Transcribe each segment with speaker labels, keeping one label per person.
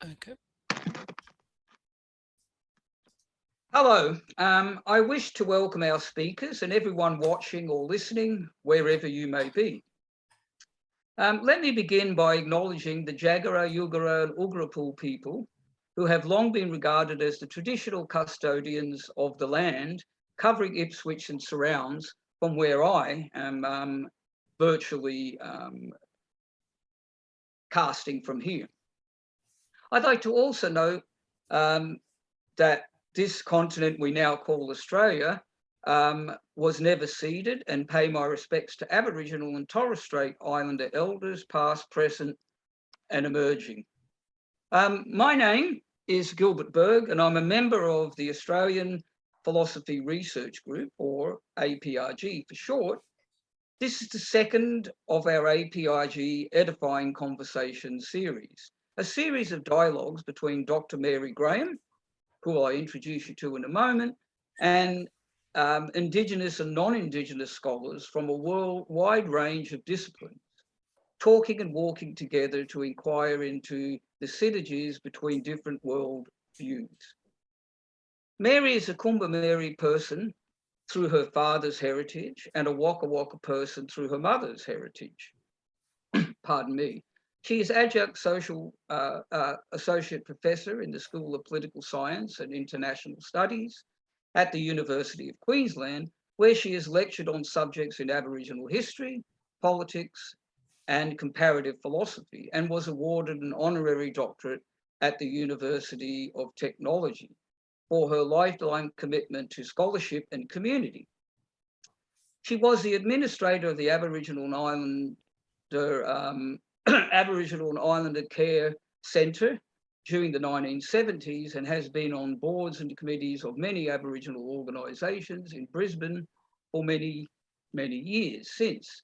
Speaker 1: Okay.
Speaker 2: Hello, I wish to welcome our speakers and everyone watching or listening, wherever you may be. Let me begin by acknowledging the Jagera, Yugara and Ugarapul people who have long been regarded as the traditional custodians of the land, covering Ipswich and surrounds, from where I am virtually casting from here. I'd like to also note that this continent we now call Australia was never ceded, and pay my respects to Aboriginal and Torres Strait Islander elders, past, present and emerging. My name is Gilbert Burgh, and I'm a member of the Australian Philosophy Research Group, or APRG for short. This is the second of our APRG Edifying Conversations series, a series of dialogues between Dr. Mary Graham, who I'll introduce you to in a moment, and Indigenous and non-Indigenous scholars from a wide range of disciplines, talking and walking together to inquire into the synergies between different world views. Mary is a Kumba person through her father's heritage and a Waka Waka person through her mother's heritage. Pardon me. She is adjunct associate professor in the School of Political Science and International Studies at the University of Queensland, where she has lectured on subjects in Aboriginal history, politics, and comparative philosophy, and was awarded an honorary doctorate at the University of Technology for her lifelong commitment to scholarship and community. She was the administrator of the Aboriginal and Aboriginal and Islander Care Centre during the 1970s and has been on boards and committees of many Aboriginal organisations in Brisbane for many, many years since.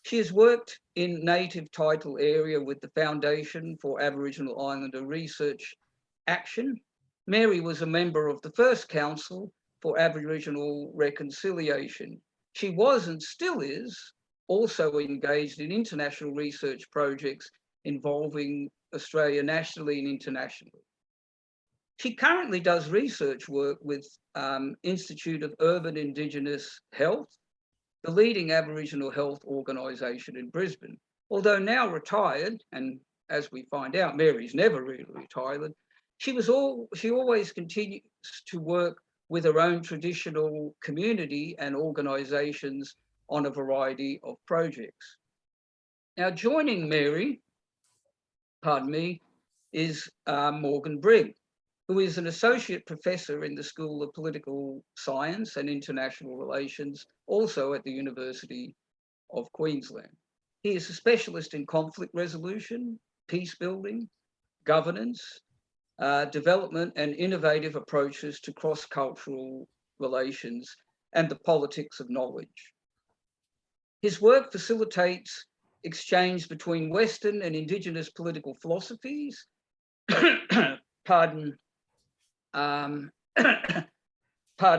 Speaker 2: She has worked in native title area with the Foundation for Aboriginal Islander Research Action. Mary was a member of the first Council for Aboriginal Reconciliation. She was and still is also engaged in international research projects involving Australia nationally and internationally. She currently does research work with Institute of Urban Indigenous Health, the leading Aboriginal health organisation in Brisbane. Although now retired, and as we find out, Mary's never really retired, she always continues to work with her own traditional community and organisations on a variety of projects. Now, joining Mary, is Morgan Brigg, who is an associate professor in the School of Political Science and International Relations, also at the University of Queensland. He is a specialist in conflict resolution, peace building, governance, development and innovative approaches to cross-cultural relations and the politics of knowledge. His work facilitates exchange between Western and Indigenous political philosophies, pardon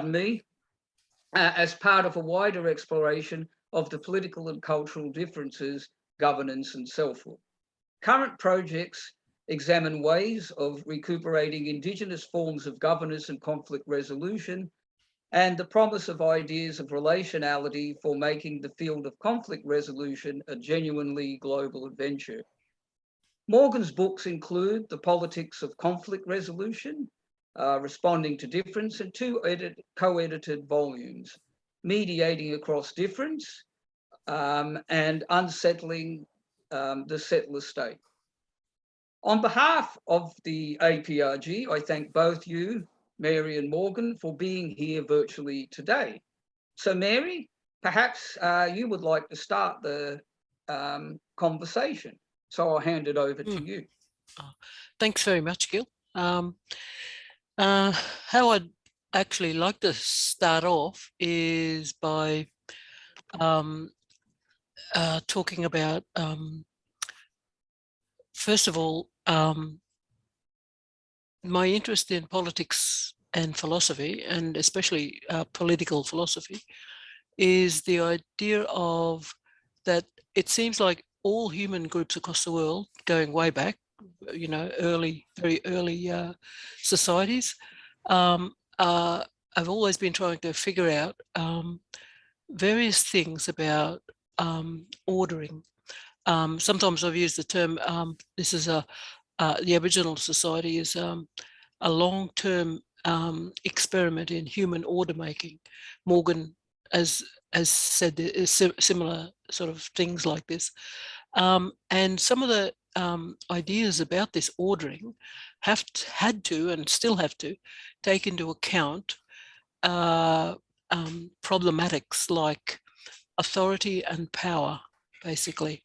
Speaker 2: me, as part of a wider exploration of the political and cultural differences, governance and selfhood. Current projects examine ways of recuperating Indigenous forms of governance and conflict resolution, and the promise of ideas of relationality for making the field of conflict resolution a genuinely global adventure. Morgan's books include The Politics of Conflict Resolution, Responding to Difference, and two co-edited volumes, Mediating Across Difference and Unsettling the Settler State. On behalf of the APRG, I thank both you, Mary and Morgan, for being here virtually today. So Mary, perhaps you would like to start the conversation. So I'll hand it over to you.
Speaker 1: Thanks very much, Gil. How I'd actually like to start off is by talking about, first of all, my interest in politics and philosophy, and especially political philosophy, is the idea of that it seems like all human groups across the world, going way back, you know, very early societies, I've always been trying to figure out various things about ordering. Sometimes I've used the term, this is the Aboriginal society is a long-term experiment in human order making. Morgan has said similar sort of things like this. And some of the ideas about this ordering had to and still have to take into account problematics like authority and power, basically.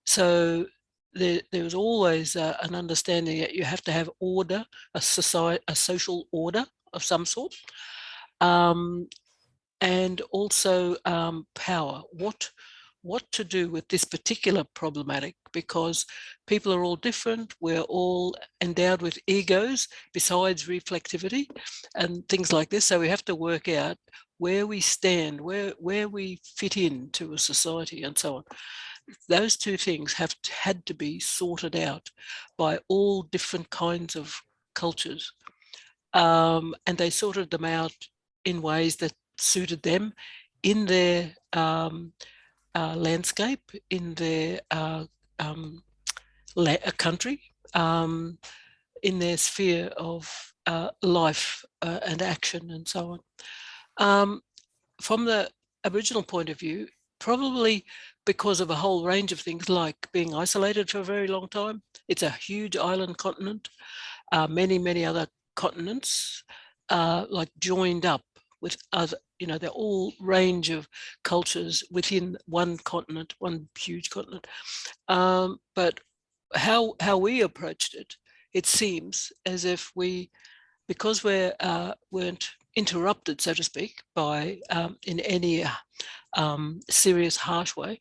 Speaker 1: So there was always an understanding that you have to have order, a social order of some sort, and also power. What to do with this particular problematic, because people are all different. We're all endowed with egos besides reflectivity and things like this. So we have to work out where we stand, where we fit into a society and so on. Those two things had to be sorted out by all different kinds of cultures. And they sorted them out in ways that suited them in their landscape, in their country, in their sphere of life and action and so on. From the Aboriginal point of view, probably because of a whole range of things like being isolated for a very long time. It's a huge island continent, many other continents like joined up with other, you know, they're all range of cultures within one continent, one huge continent. But how we approached it, it seems as if because we weren't interrupted, so to speak, by in any serious, harsh way,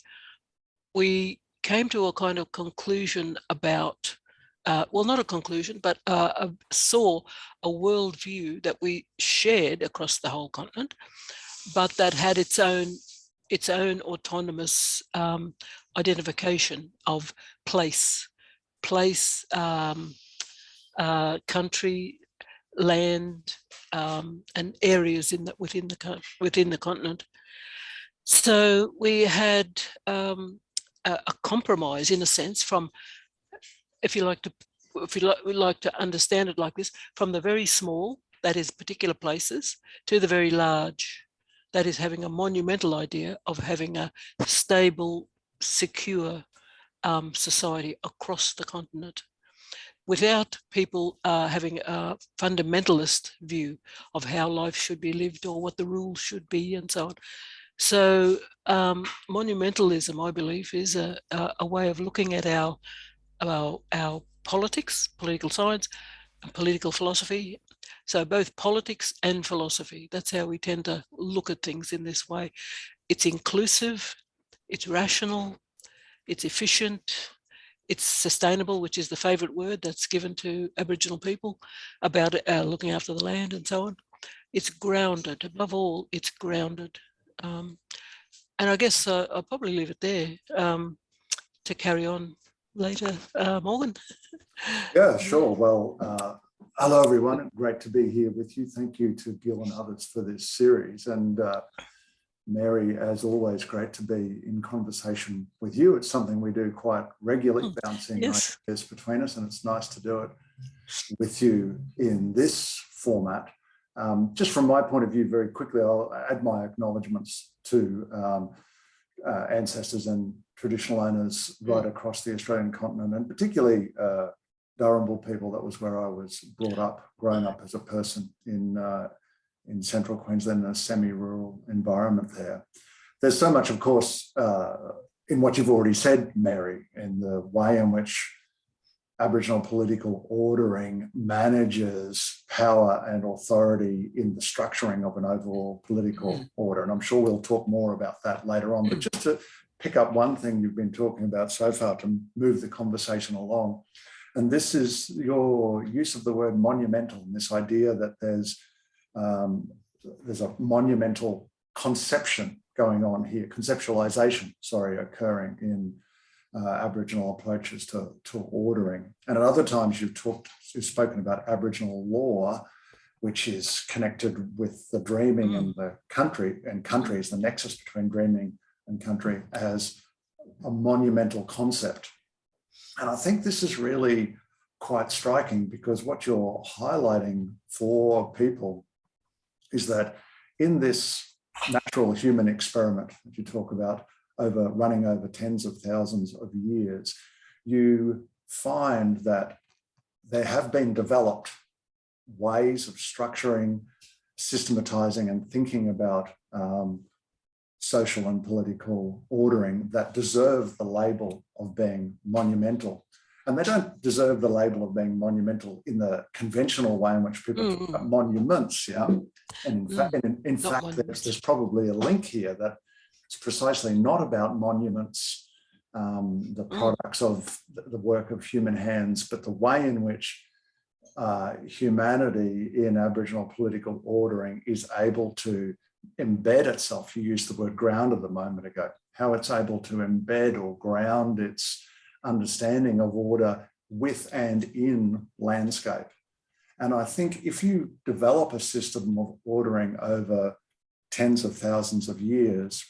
Speaker 1: we came to a kind of conclusion about, well, not a conclusion, but saw a worldview that we shared across the whole continent, but that had its own autonomous identification of place, country, land, and areas within the continent. So we had a compromise, in a sense, from, if you like to understand it like this, from the very small, that is particular places, to the very large, that is having a monumental idea of having a stable, secure society across the continent, without people having a fundamentalist view of how life should be lived or what the rules should be and so on. So monumentalism, I believe, is a way of looking at our politics, political science, and political philosophy. So both politics and philosophy, that's how we tend to look at things in this way. It's inclusive, it's rational, it's efficient, it's sustainable, which is the favourite word that's given to Aboriginal people about looking after the land and so on. It's grounded, above all, it's grounded. And I guess I'll probably leave it there to carry on later. Morgan?
Speaker 3: Yeah, sure. Well, hello, everyone. Great to be here with you. Thank you to Gil and others for this series. And Mary, as always, great to be in conversation with you. It's something we do quite regularly, bouncing
Speaker 1: yes.
Speaker 3: ideas between us, and it's nice to do it with you in this format. Just from my point of view, very quickly, I'll add my acknowledgements to ancestors and traditional owners right across the Australian continent, and particularly Darumbal people. That was where I was brought up, grown up as a person in central Queensland, in a semi-rural environment there. There's so much, of course, in what you've already said, Mary, in the way in which Aboriginal political ordering manages power and authority in the structuring of an overall political order. And I'm sure we'll talk more about that later on. But just to pick up one thing you've been talking about so far to move the conversation along, and this is your use of the word monumental, and this idea that there's a monumental conceptualization, occurring in Aboriginal approaches to ordering. And at other times you've spoken about Aboriginal law, which is connected with the dreaming and the country, and country is the nexus between dreaming and country as a monumental concept. And I think this is really quite striking, because what you're highlighting for people is that in this natural human experiment that you talk about, running over tens of thousands of years, you find that there have been developed ways of structuring, systematizing, and thinking about social and political ordering that deserve the label of being monumental. And they don't deserve the label of being monumental in the conventional way in which people talk about monuments, yeah. And in fact, there's probably a link here that it's precisely not about monuments, the products of the work of human hands, but the way in which humanity in Aboriginal political ordering is able to embed itself. You used the word grounded a moment ago, how it's able to embed or ground its understanding of order with and in landscape. And I think if you develop a system of ordering over tens of thousands of years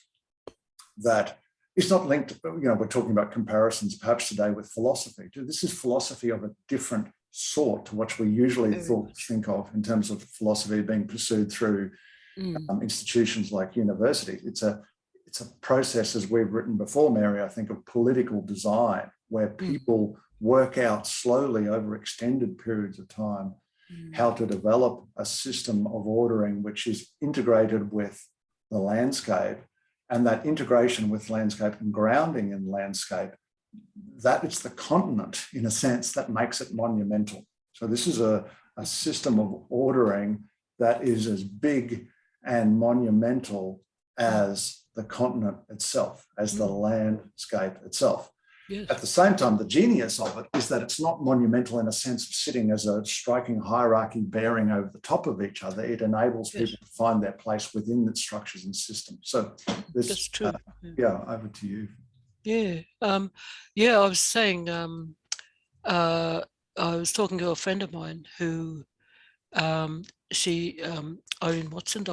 Speaker 3: that is not linked, we're talking about comparisons perhaps today with philosophy. This is philosophy of a different sort to what we usually think of in terms of philosophy being pursued through institutions like universities. It's a process, as we've written before, Mary, I think, of political design, where people work out slowly over extended periods of time how to develop a system of ordering which is integrated with the landscape, and that integration with landscape and grounding in landscape, that it's the continent, in a sense, that makes it monumental. So this is a system of ordering that is as big and monumental as the continent itself, as the landscape itself.
Speaker 1: Yes.
Speaker 3: At the same time, the genius of it is that it's not monumental in a sense of sitting as a striking hierarchy bearing over the top of each other. It enables people to find their place within the structures and systems. So this,
Speaker 1: that's true.
Speaker 3: Over to you.
Speaker 1: Yeah. I was saying, I was talking to a friend of mine who, Dr. Irene Watson,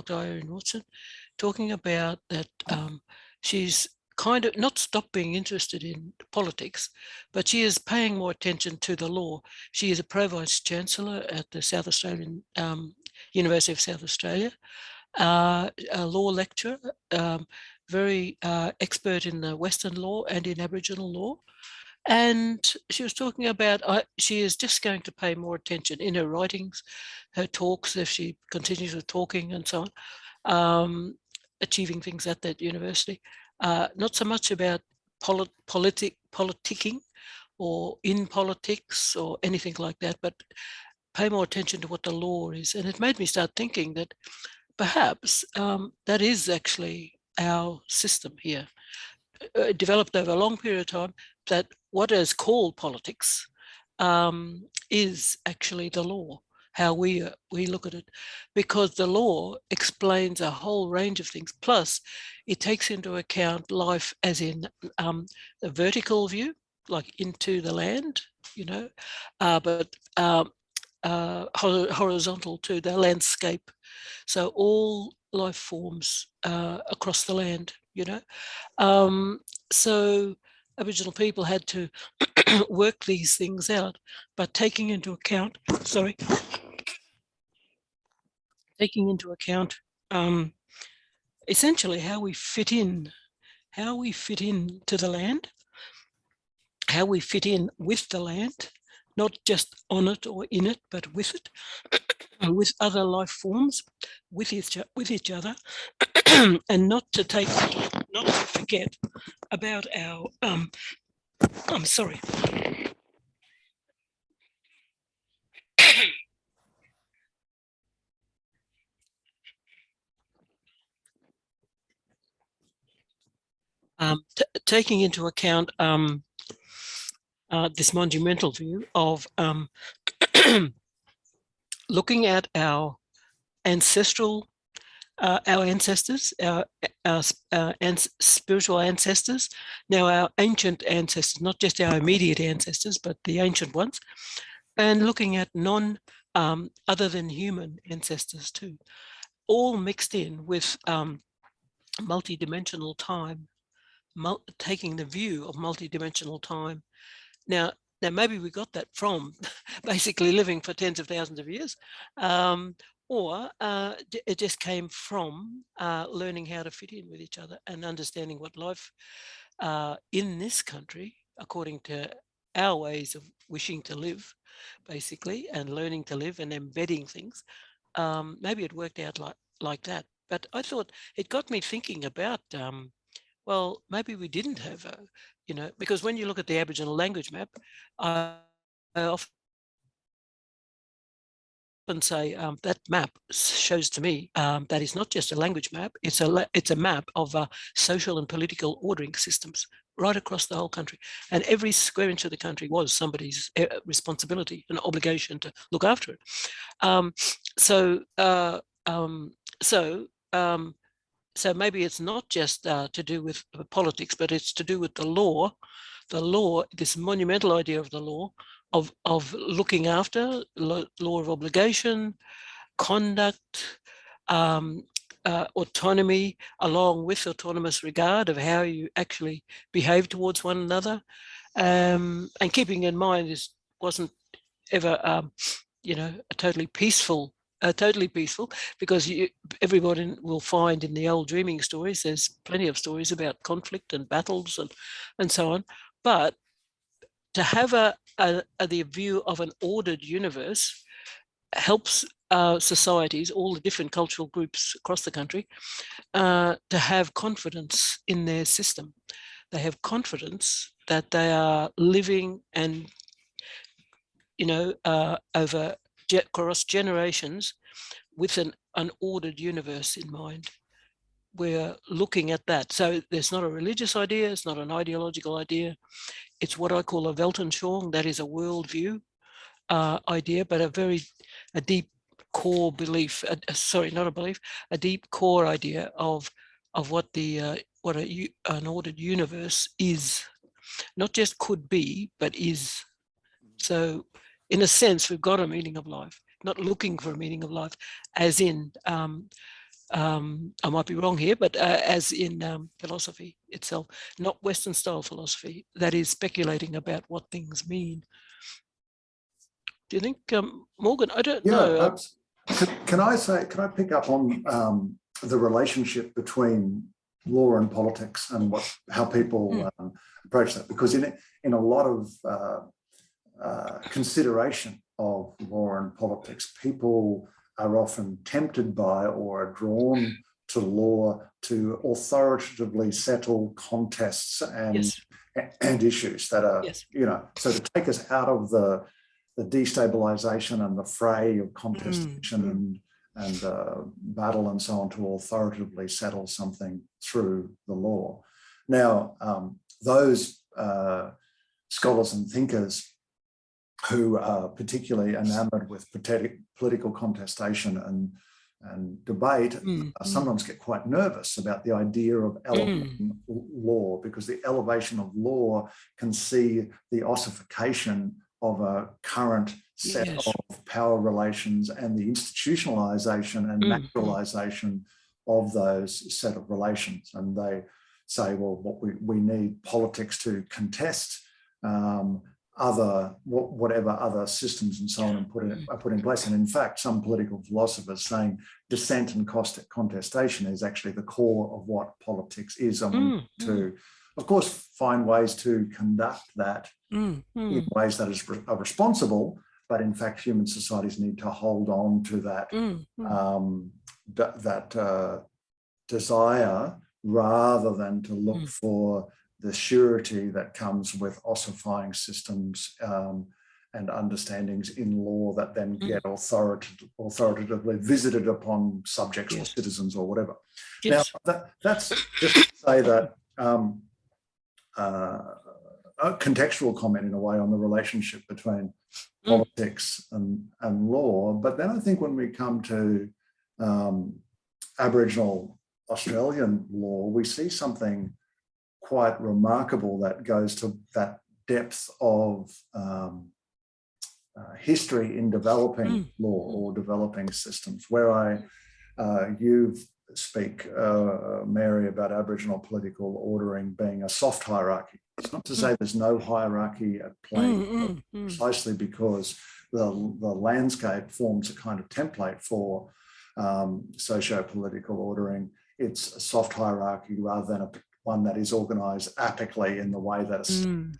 Speaker 1: talking about that she's kind of not stopped being interested in politics, but she is paying more attention to the law. She is a Pro-Vice Chancellor at the South Australian University of South Australia, a law lecturer, very expert in the Western law and in Aboriginal law. And she was talking about she is just going to pay more attention in her writings, her talks, if she continues with talking and so on, achieving things at that university. Not so much about politicking or in politics or anything like that, but pay more attention to what the law is. And it made me start thinking that perhaps that is actually our system here, developed over a long period of time, that what is called politics is actually the law, how we look at it, because the law explains a whole range of things. Plus, it takes into account life as in the vertical view, like into the land, but horizontal to the landscape. So all life forms across the land, So Aboriginal people had to work these things out, but taking into account essentially how we fit in to the land, how we fit in with the land, not just on it or in it, but with it, with other life forms, with each other, and not to forget about our I'm sorry. Taking into account this monumental view of looking at our ancestral our ancestors, our spiritual ancestors, now our ancient ancestors, not just our immediate ancestors, but the ancient ones, and looking at other than human ancestors too, all mixed in with multidimensional time, taking the view of multidimensional time. Now maybe we got that from basically living for tens of thousands of years, or it just came from learning how to fit in with each other and understanding what life in this country, according to our ways of wishing to live, basically, and learning to live and embedding things. Maybe it worked out like that. But I thought it got me thinking about, well, maybe we didn't have because when you look at the Aboriginal language map, I often say that map shows to me that is not just a language map, it's a map of social and political ordering systems right across the whole country. And every square inch of the country was somebody's responsibility and obligation to look after it. So maybe it's not just to do with politics, but it's to do with the law, this monumental idea of the law, of looking after, law of obligation, conduct, autonomy, along with autonomous regard of how you actually behave towards one another, and keeping in mind this wasn't ever, totally peaceful, because everybody will find in the old dreaming stories, there's plenty of stories about conflict and battles and so on. But to have the view of an ordered universe helps societies, all the different cultural groups across the country, to have confidence in their system. They have confidence that they are living and, over across generations with an ordered universe in mind. We're looking at that. So there's not a religious idea, it's not an ideological idea. It's what I call a Weltanschauung, that is a worldview idea, but a deep core belief, a deep core idea of what an ordered universe is. Not just could be, but is. So in a sense, we've got a meaning of life, not looking for a meaning of life, as in, I might be wrong here, but as in philosophy itself, not Western style philosophy, that is speculating about what things mean. Do you think, Morgan? I don't know.
Speaker 3: Can I pick up on the relationship between law and politics and how people approach that? Because in a lot of consideration of law and politics, people are often tempted by or are drawn to law to authoritatively settle contests and issues that are, so to take us out of the destabilization and the fray of contestation and battle and so on, to authoritatively settle something through the law. Now, those scholars and thinkers who are particularly enamored with political contestation and debate sometimes get quite nervous about the idea of elevating law, because the elevation of law can see the ossification of a current set of power relations and the institutionalization and naturalization of those set of relations. And they say, well, what we need politics to contest whatever other systems and so on are put in place. And in fact, some political philosophers saying dissent and contestation is actually the core of what politics is. And we need to, of course, find ways to conduct that in ways that are responsible, but in fact, human societies need to hold on to that that desire, rather than to look for the surety that comes with ossifying systems and understandings in law that then get authoritatively visited upon subjects or citizens or whatever. Now, that's just to say that a contextual comment in a way on the relationship between politics and law. But then I think when we come to Aboriginal Australian law, we see something quite remarkable that goes to that depth of history in developing law or developing systems. Where you speak, Mary, about Aboriginal political ordering being a soft hierarchy. It's not to say there's no hierarchy at play, precisely because the landscape forms a kind of template for socio-political ordering. It's a soft hierarchy rather than one that is organised apically in the way that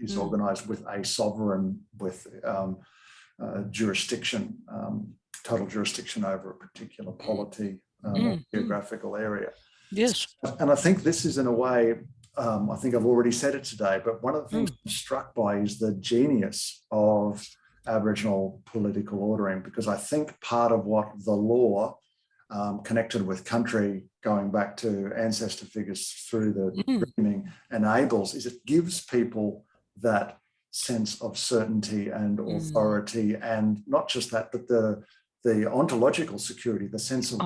Speaker 3: is organised with a sovereign with jurisdiction, total jurisdiction over a particular polity or geographical area.
Speaker 1: Yes.
Speaker 3: And I think this is, in a way, I think I've already said it today, but one of the things I'm struck by is the genius of Aboriginal political ordering, because I think part of what the law connected with country, going back to ancestor figures through the dreaming, enables is it gives people that sense of certainty and authority, and not just that, but the ontological security, the sense of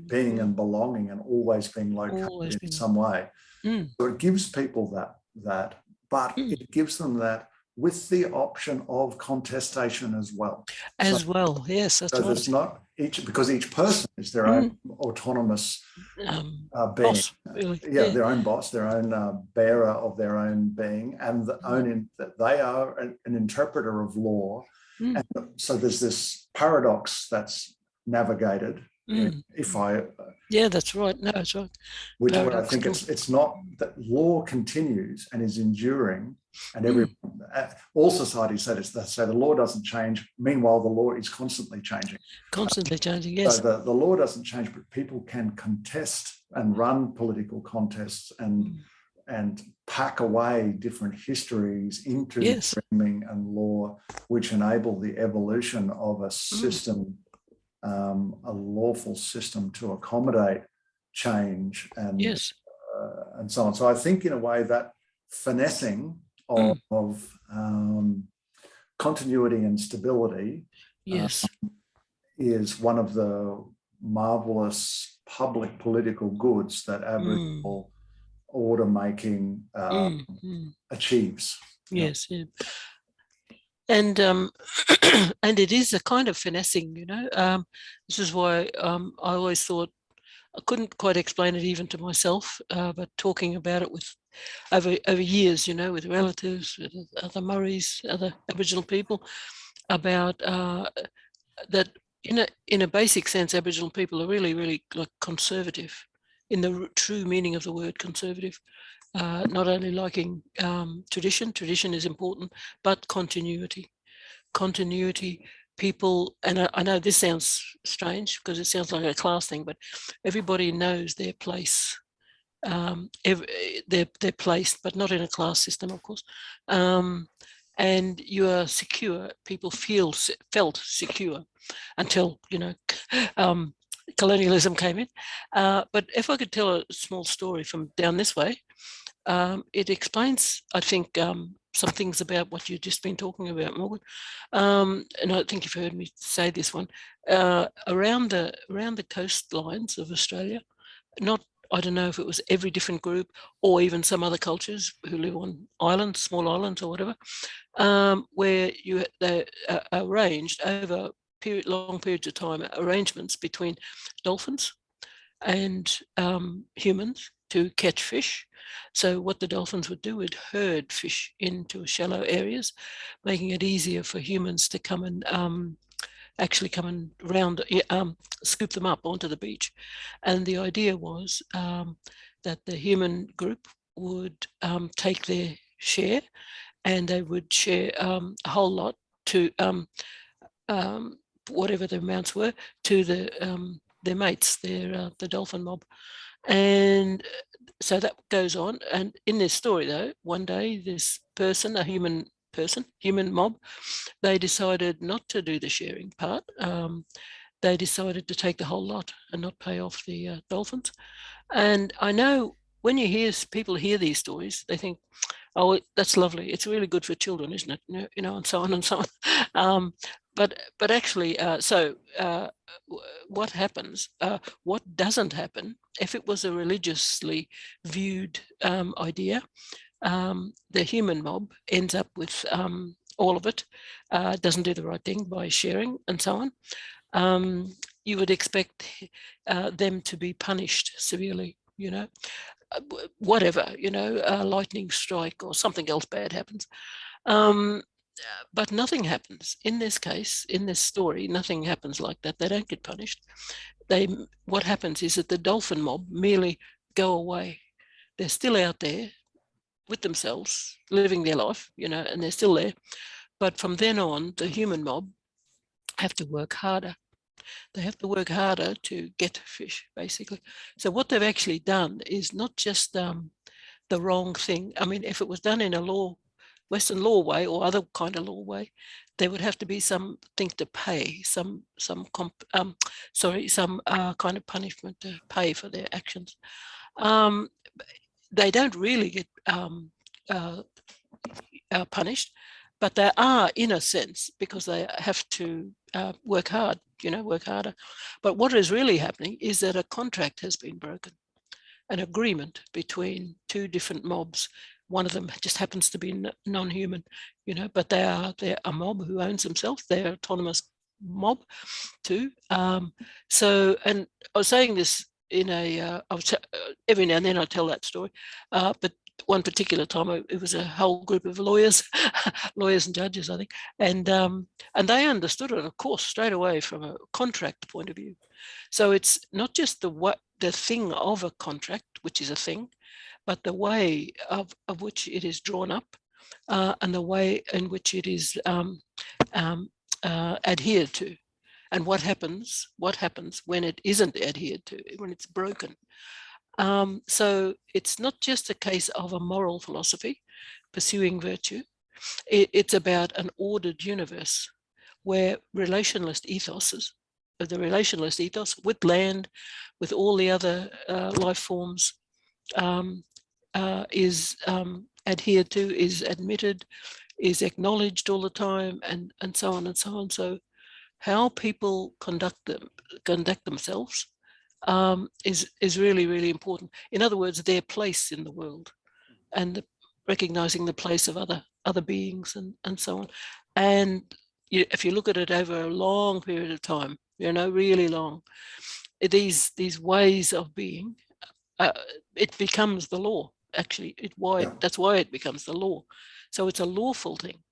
Speaker 3: being and belonging and always being located in some way. So it gives people that, but it gives them that with the option of contestation as well.
Speaker 1: Yes, that's right.
Speaker 3: There's not because each person is their own autonomous being.
Speaker 1: Boss, really.
Speaker 3: Their own boss, their own bearer of their own being, and that they are an interpreter of law. And so there's this paradox that's navigated. That's right. No, that's right. Which I think it's not that law continues and is enduring, and all societies say this. They say the law doesn't change. Meanwhile, the law is constantly changing.
Speaker 1: Constantly changing. Yes.
Speaker 3: So the law doesn't change, but people can contest and run political contests and pack away different histories into dreaming and law, which enable the evolution of a system. A lawful system to accommodate change and so on. So I think, in a way, that finessing of continuity and stability is one of the marvellous public political goods that Aboriginal order making achieves.
Speaker 1: Yes. Yeah. And and it is a kind of finessing, this is why I always thought I couldn't quite explain it even to myself, but talking about it with over years, with relatives, with other Murris, other Aboriginal people, about that in a basic sense, Aboriginal people are really, really like conservative, in the true meaning of the word conservative. Not only liking tradition is important, but continuity. People, and I know this sounds strange because it sounds like a class thing, but everybody knows their place. They're placed, but not in a class system, of course. And you are secure. People felt secure until colonialism came in. But if I could tell a small story from down this way, it explains, I think, some things about what you've just been talking about, Morgan. And I think you've heard me say this one. Around the coastlines of Australia, I don't know if it was every different group or even some other cultures who live on islands, small islands or whatever, where they arranged over long periods of time, arrangements between dolphins and humans to catch fish. So what the dolphins would do would herd fish into shallow areas, making it easier for humans to come and scoop them up onto the beach. And the idea was that the human group would take their share, and they would share a whole lot to whatever the amounts were to their mates, the dolphin mob. And so that goes on. And in this story, though, one day this person, a human mob, they decided not to do the sharing part. They decided to take the whole lot and not pay off the dolphins. And I know when people hear these stories, they think, oh, that's lovely. It's really good for children, isn't it? And so on and so on. but actually, what happens? What doesn't happen if it was a religiously viewed idea? The human mob ends up with all of it, doesn't do the right thing by sharing and so on. You would expect them to be punished severely, whatever, a lightning strike or something else bad happens. But nothing happens. In this case, in this story, nothing happens like that. They don't get punished. What happens is that the dolphin mob merely go away. They're still out there with themselves, living their life, and they're still there. But from then on, the human mob have to work harder. They have to work harder to get fish, basically. So what they've actually done is not just the wrong thing. I mean, if it was done in a Western law way or other kind of law way, there would have to be something to pay, some kind of punishment to pay for their actions. They don't really get punished, but they are, in a sense, because they have to work hard, work harder. But what is really happening is that a contract has been broken, an agreement between two different mobs. One of them just happens to be non-human, but they're a mob who owns themselves. They're an autonomous mob too. And I was saying this in every now and then I tell that story, but one particular time it was a whole group of lawyers and judges, I think, and they understood it, of course, straight away from a contract point of view. So it's not just the thing of a contract, which is a thing, but the way of which it is drawn up, and the way in which it is adhered to, and what happens when it isn't adhered to, when it's broken. So it's not just a case of a moral philosophy pursuing virtue. It's about an ordered universe where relationalist ethos with land, with all the other life forms, is adhered to, is admitted, is acknowledged all the time, and so on and so on. So how people conduct themselves is really, really important. In other words, their place in the world, and recognizing the place of other beings and so on. And if you look at it over a long period of time, really long, these ways of being, it becomes the law. Actually, that's why it becomes the law. So it's a lawful thing.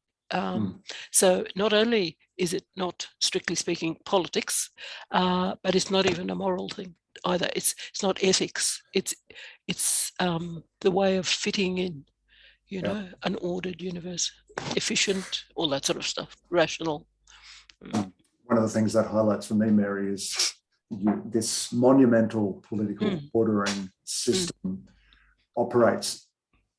Speaker 1: So not only is it not, strictly speaking, politics, but it's not even a moral thing either. It's not ethics. It's the way of fitting in, an ordered universe, efficient, all that sort of stuff, rational.
Speaker 3: One of the things that highlights for me, Mary, is this monumental political ordering system operates.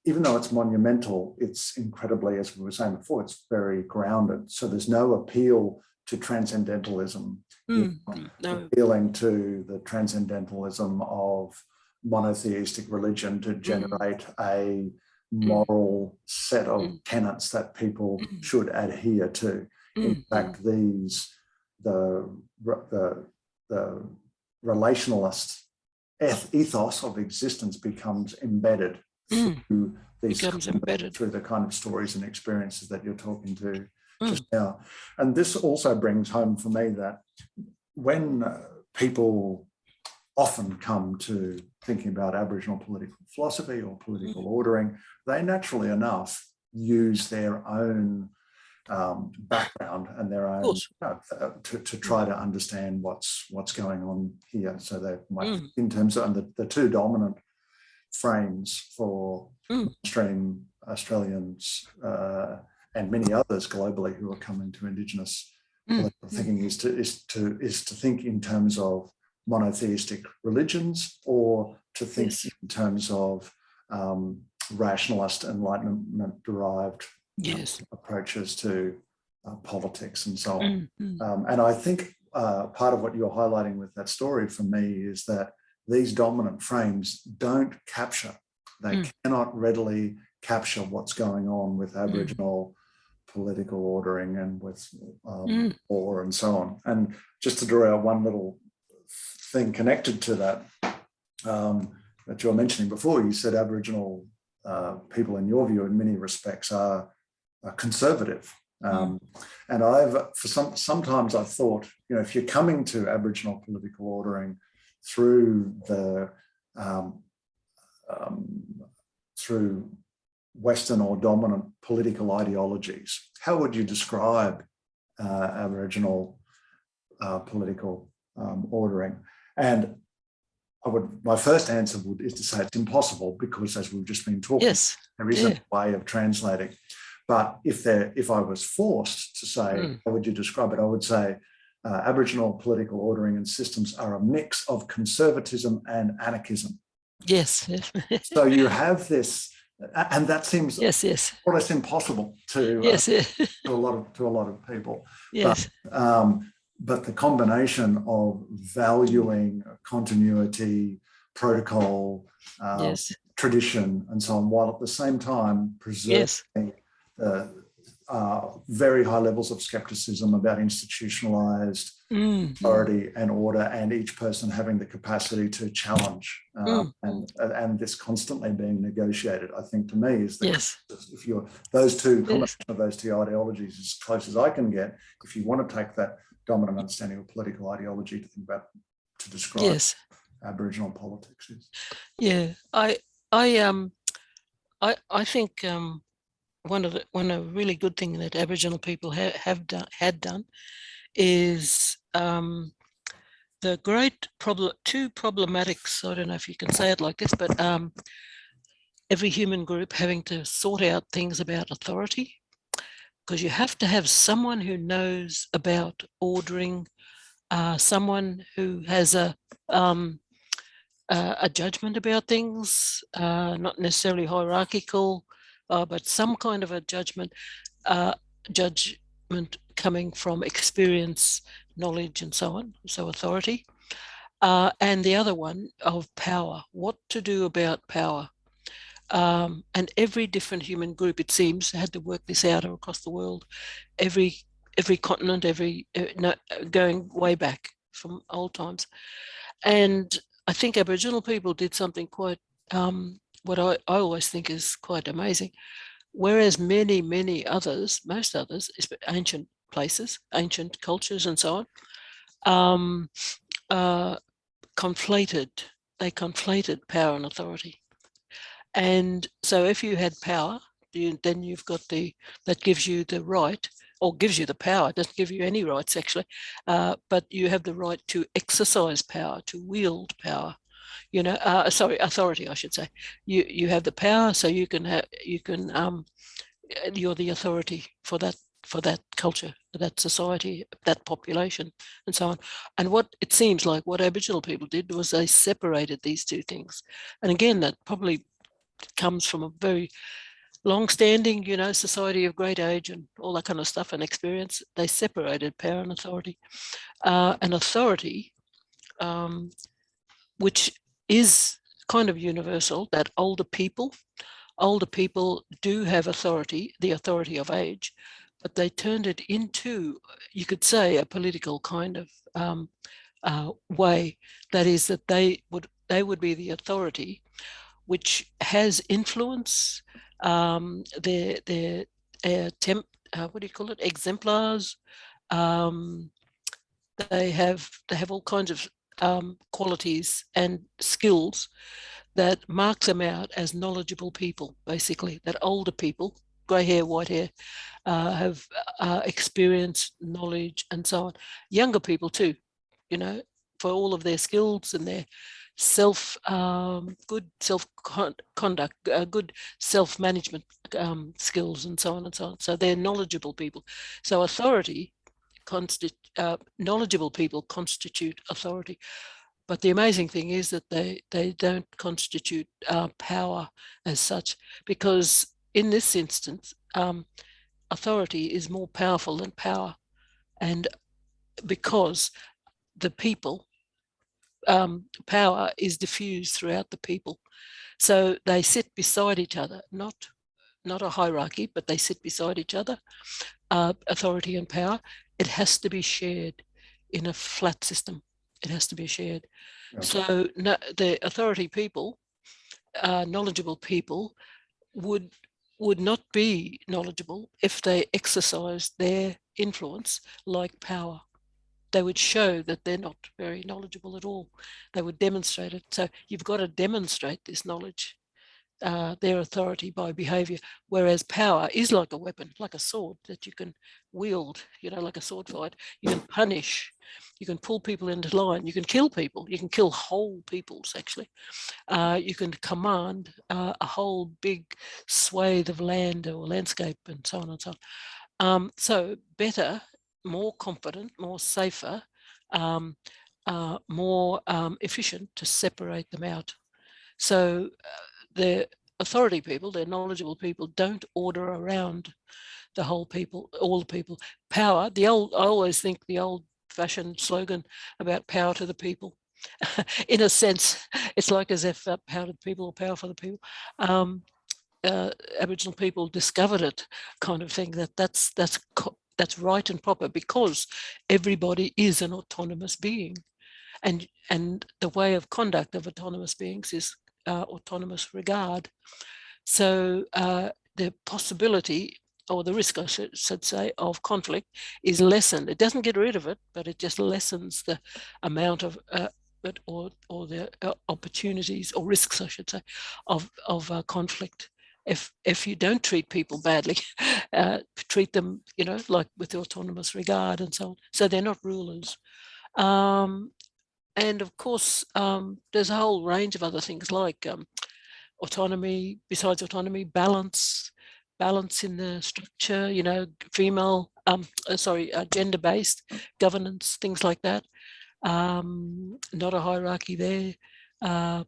Speaker 3: Even though it's monumental, it's incredibly, as we were saying before, it's very grounded. So there's no appeal to transcendentalism, appealing to the transcendentalism of monotheistic religion to generate a moral set of tenets that people should adhere to. In fact, the relationalist ethos of existence becomes embedded through the kind of stories and experiences that you're talking to just now. And this also brings home for me that when people often come to thinking about Aboriginal political philosophy or political ordering, they naturally enough use their own background and their own to try to understand what's going on here. So they might, in terms of the two dominant frames for mainstream Australians and many others globally who are coming to Indigenous political thinking is to think in terms of monotheistic religions, or to think in terms of rationalist Enlightenment derived approaches to politics and so on. And I think part of what you're highlighting with that story for me is that these dominant frames don't capture, they cannot readily capture what's going on with Aboriginal political ordering and with law and so on. And just to draw out one little thing connected to that, that you were mentioning before, you said Aboriginal people, in your view, in many respects, are conservative. And sometimes I've thought, if you're coming to Aboriginal political ordering through through Western or dominant political ideologies, how would you describe Aboriginal political ordering? And my first answer is to say it's impossible, because, as we've just been talking, there isn't a way of translating. But if I was forced to say, how would you describe it? I would say Aboriginal political ordering and systems are a mix of conservatism and anarchism.
Speaker 1: Yes.
Speaker 3: So you have this, and that seems more or less impossible to a lot of people.
Speaker 1: Yes.
Speaker 3: But the combination of valuing continuity, protocol, tradition, and so on, while at the same time preserving very high levels of skepticism about institutionalized authority and order, and each person having the capacity to challenge, and this constantly being negotiated, I think, to me, is if you're combination of those two ideologies, as close as I can get, if you want to take that dominant understanding of political ideology to think about, to describe Aboriginal politics is.
Speaker 1: Yeah, I think one really good thing that Aboriginal people had done is the great two problematics. I don't know if you can say it like this, but every human group having to sort out things about authority, because you have to have someone who knows about ordering, someone who has a judgment about things, not necessarily hierarchical, but some kind of a judgment coming from experience, knowledge, and so on, so authority. And the other one of power, what to do about power. And every different human group, it seems, had to work this out across the world. Every continent, going way back from old times. And I think Aboriginal people did something quite, what I always think is quite amazing. Whereas many others, most others, ancient places, ancient cultures and so on, conflated power and authority. And so if you had power, then you've got that gives you the right, or gives you the power. It doesn't give you any rights, actually, but you have the right to exercise power, to wield power. Authority, I should say. You have the power, so you're the authority for that culture, for that society, that population, and so on. And what it seems like what Aboriginal people did was they separated these two things. And again, that probably comes from a very long-standing, society of great age and all that kind of stuff and experience. They separated power and authority. And authority, which is kind of universal, that older people do have authority, the authority of age, but they turned it into, you could say, a political kind of way. That is, that they would be the authority which has influence. Their what do you call it? Exemplars. They have all kinds of qualities and skills that mark them out as knowledgeable people, basically, that older people, grey hair, white hair, have experience, knowledge, and so on. Younger people too, for all of their skills and their good self-conduct, good self-management skills, and so on and so on. So they're knowledgeable people. So knowledgeable people constitute authority. But the amazing thing is that they don't constitute power as such, because in this instance, authority is more powerful than power. And because the people, power is diffused throughout the people. So they sit beside each other, not not a hierarchy, but they sit beside each other, authority and power. It has to be shared in a flat system. It has to be shared. Yeah. So the authority people, knowledgeable people, would not be knowledgeable if they exercised their influence like power. They would show that they're not very knowledgeable at all. They would demonstrate it. So you've got to demonstrate this knowledge, their authority, by behaviour, whereas power is like a weapon, like a sword that you can wield, like a sword fight. You can punish, you can pull people into line, you can kill people, you can kill whole peoples, actually. You can command a whole big swathe of land or landscape, and so on and so on. So better, more competent, more safer, more efficient to separate them out. So the authority people, the knowledgeable people, don't order around the whole people, all the people. Power, I always think the old-fashioned slogan about power to the people. In a sense, it's like as if power to the people or power for the people. Aboriginal people discovered it, kind of thing. That's right and proper, because everybody is an autonomous being, and the way of conduct of autonomous beings is autonomous regard. So the possibility, or the risk, I should say, of conflict is lessened. It doesn't get rid of it, but it just lessens the amount of or the opportunities, or risks, I should say, of conflict. If you don't treat people badly, treat them, like with autonomous regard and so on. So they're not rulers. And of course, there's a whole range of other things like autonomy, besides autonomy, balance in the structure, female, gender-based governance, things like that. Not a hierarchy there.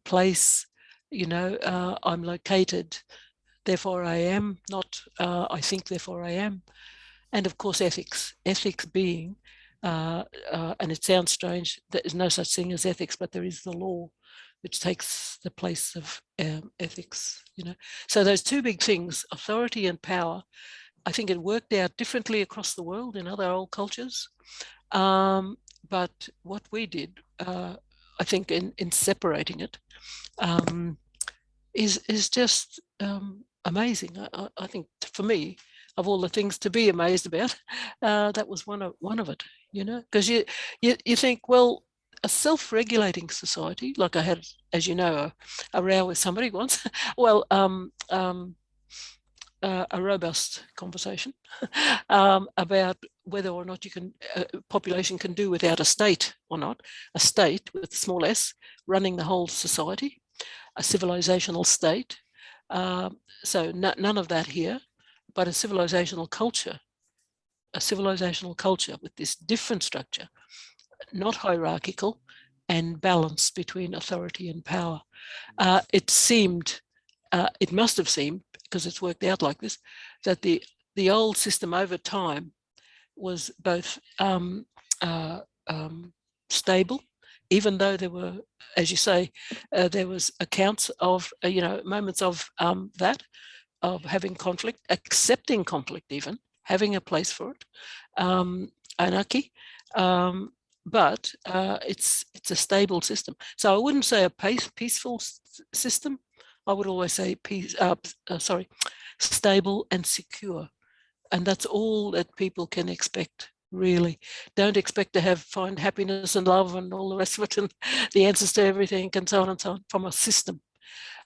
Speaker 1: Place, I'm located, therefore I am, not I think, therefore I am. And of course, ethics being, and it sounds strange, there is no such thing as ethics, but there is the law, which takes the place of ethics, So those two big things, authority and power, I think it worked out differently across the world in other old cultures. But what we did, I think, in separating it, is just amazing. I think, for me, of all the things to be amazed about, that was one of it. Because you think, well, a self-regulating society, like I had, as you know, a row with somebody once. Well, a robust conversation about whether or not population can do without a state or not. A state with small s running the whole society, a civilizational state. So none of that here, but a civilizational culture with this different structure, not hierarchical, and balance between authority and power. It must have seemed, because it's worked out like this, that the old system over time was both stable, even though there were, as you say, there was accounts of, moments of that, of having conflict, accepting conflict, even having a place for it, anarchy, but it's a stable system. So I wouldn't say a peaceful system. I would always say stable and secure, and that's all that people can expect. Really, don't expect to find happiness and love and all the rest of it, and the answers to everything, and so on from a system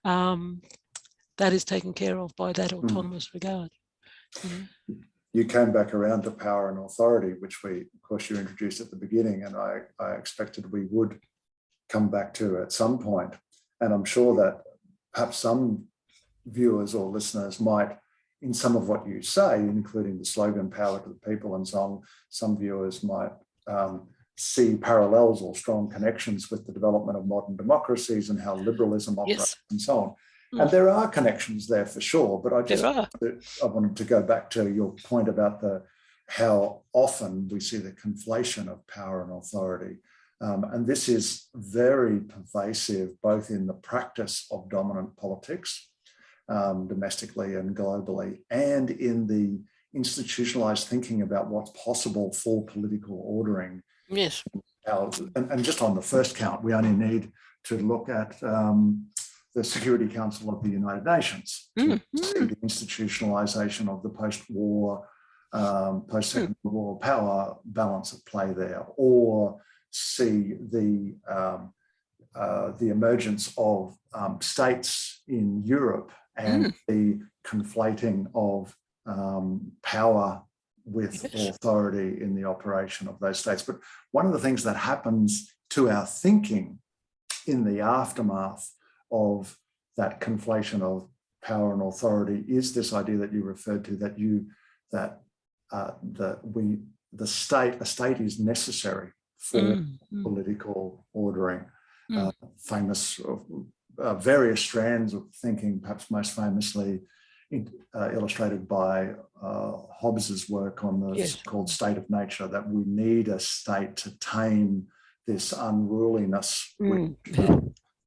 Speaker 1: that is taken care of by that autonomous regard.
Speaker 3: You came back around to power and authority, which of course, you introduced at the beginning, and I expected we would come back to at some point. And I'm sure that perhaps some viewers or listeners might, in some of what you say, including the slogan "Power to the People" and so on, some viewers might see parallels or strong connections with the development of modern democracies and how liberalism operates, and so on. And there are connections there for sure, but I wanted to go back to your point about how often we see the conflation of power and authority. And this is very pervasive, both in the practice of dominant politics domestically and globally, and in the institutionalized thinking about what's possible for political ordering.
Speaker 1: Yes.
Speaker 3: And just on the first count, we only need to look at the Security Council of the United Nations to see the institutionalization of the post-war, post-Second World War power balance at play there, or see the emergence of states in Europe and the conflating of power with authority in the operation of those states. But one of the things that happens to our thinking in the aftermath of that conflation of power and authority is this idea that you referred to, that a state is necessary for political ordering. Famous various strands of thinking, perhaps most famously illustrated by Hobbes's work on the so-called state of nature, that we need a state to tame this unruliness which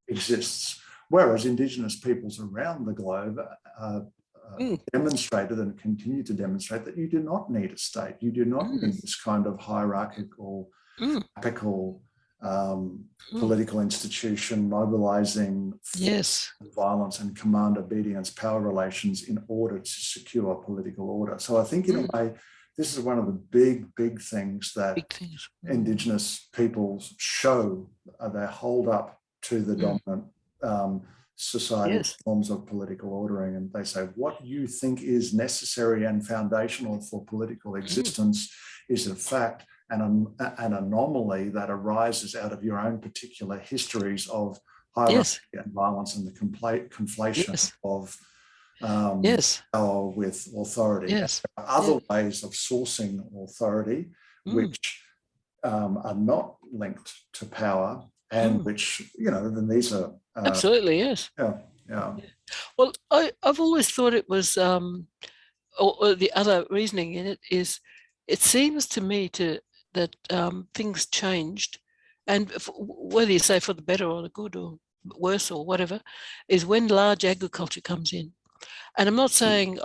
Speaker 3: exists. Whereas Indigenous peoples around the globe demonstrated and continue to demonstrate that you do not need a state. You do not need this kind of hierarchical, typical political institution mobilizing violence and command obedience power relations in order to secure political order. So I think in a way, this is one of the big things that Indigenous peoples show. They hold up to the dominant society forms of political ordering, and they say what you think is necessary and foundational for political existence is in fact an anomaly that arises out of your own particular histories of hierarchy and violence and the conflation of power with authority. There are other ways of sourcing authority which are not linked to power and which, then these are...
Speaker 1: absolutely, yes.
Speaker 3: Yeah.
Speaker 1: Well, I've always thought it was, or the other reasoning in it is, it seems to me that things changed, and whether you say for the better or the good or worse or whatever, is when large agriculture comes in. And I'm not saying,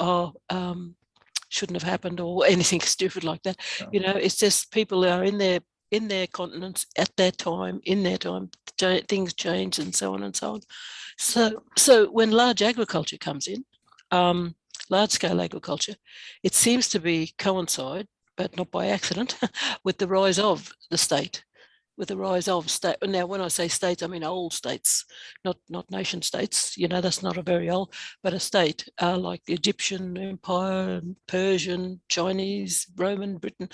Speaker 1: shouldn't have happened or anything stupid like that. It's just people are in their continents at their time, things change and so on and so on. So when large agriculture comes in, large-scale agriculture, it seems to coincide, but not by accident, with the rise of the state, Now, when I say states, I mean old states, not nation states. That's not a very old, but a state like the Egyptian Empire, Persian, Chinese, Roman, Britain,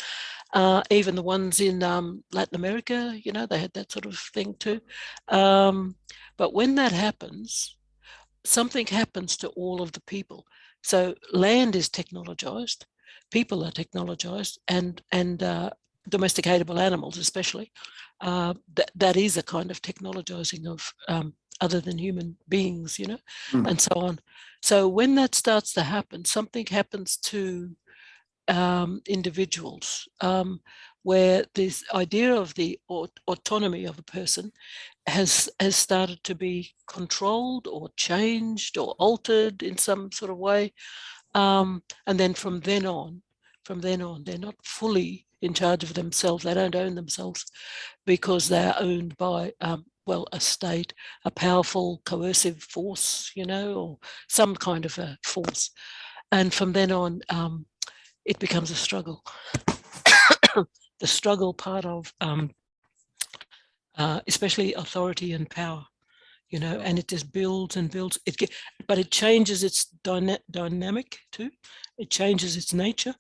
Speaker 1: even the ones in Latin America, they had that sort of thing too. But when that happens, something happens to all of the people. So land is technologized, people are technologized, and domesticatable animals especially. That is a kind of technologizing of other than human beings, and so on. So when that starts to happen, something happens to individuals where this idea of the autonomy of a person has started to be controlled or changed or altered in some sort of way. And then from then on, they're not fully in charge of themselves. They don't own themselves because they are owned by, a state, a powerful coercive force, or some kind of a force. And from then on, it becomes a struggle. The struggle part of especially authority and power, and it just builds and builds. But it changes its dynamic too. It changes its nature.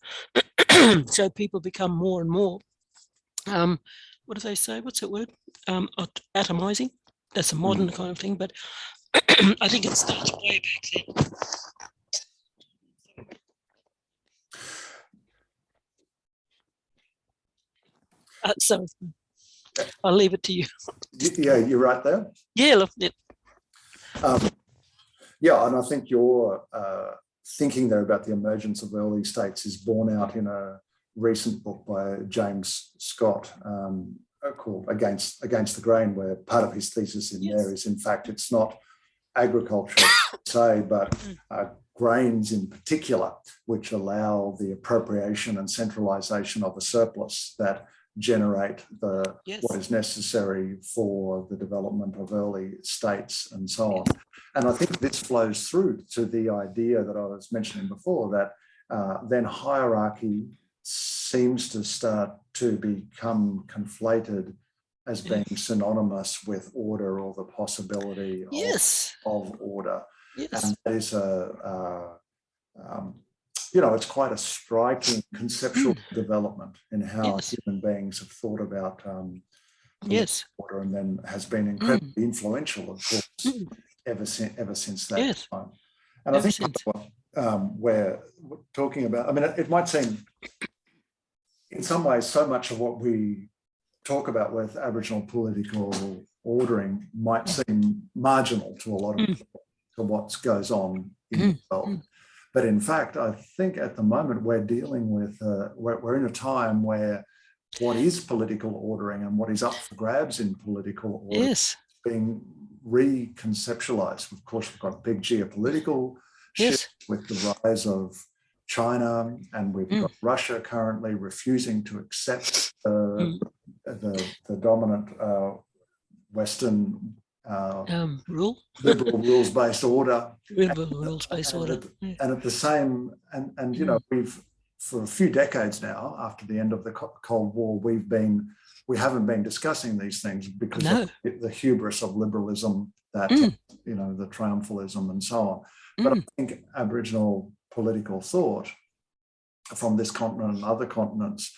Speaker 1: So people become more and more, what do they say? What's that word? Atomizing. That's a modern kind of thing, but I think it starts way back then. So I'll leave it to you.
Speaker 3: Yeah, you're right there.
Speaker 1: Yeah, look.
Speaker 3: Yeah, and I think your thinking there about the emergence of early states is borne out in a recent book by James Scott called Against the Grain, where part of his thesis in there is, in fact, it's not agriculture, say, but grains in particular, which allow the appropriation and centralisation of a surplus that generate what is necessary for the development of early states and so on. And I think this flows through to the idea that I was mentioning before, that then hierarchy seems to start to become conflated as being synonymous with order or the possibility of order. And that is it's quite a striking conceptual development in how human beings have thought about order, and then has been incredibly influential, of course, ever since that time. And I think what we're talking about, I mean, it might seem in some ways so much of what we talk about with Aboriginal political ordering might seem marginal to a lot of people, to what goes on in the world. But in fact, I think at the moment we're dealing with, we're in a time where what is political ordering and what is up for grabs in political ordering is being reconceptualized. Of course, we've got big geopolitical shifts with the rise of China, and we've got Russia currently refusing to accept the dominant Western liberal rules-based order. And at the same, and we've, for a few decades now, after the end of the Cold War, we haven't been discussing these things because of the hubris of liberalism, that the triumphalism and so on. But I think Aboriginal political thought from this continent and other continents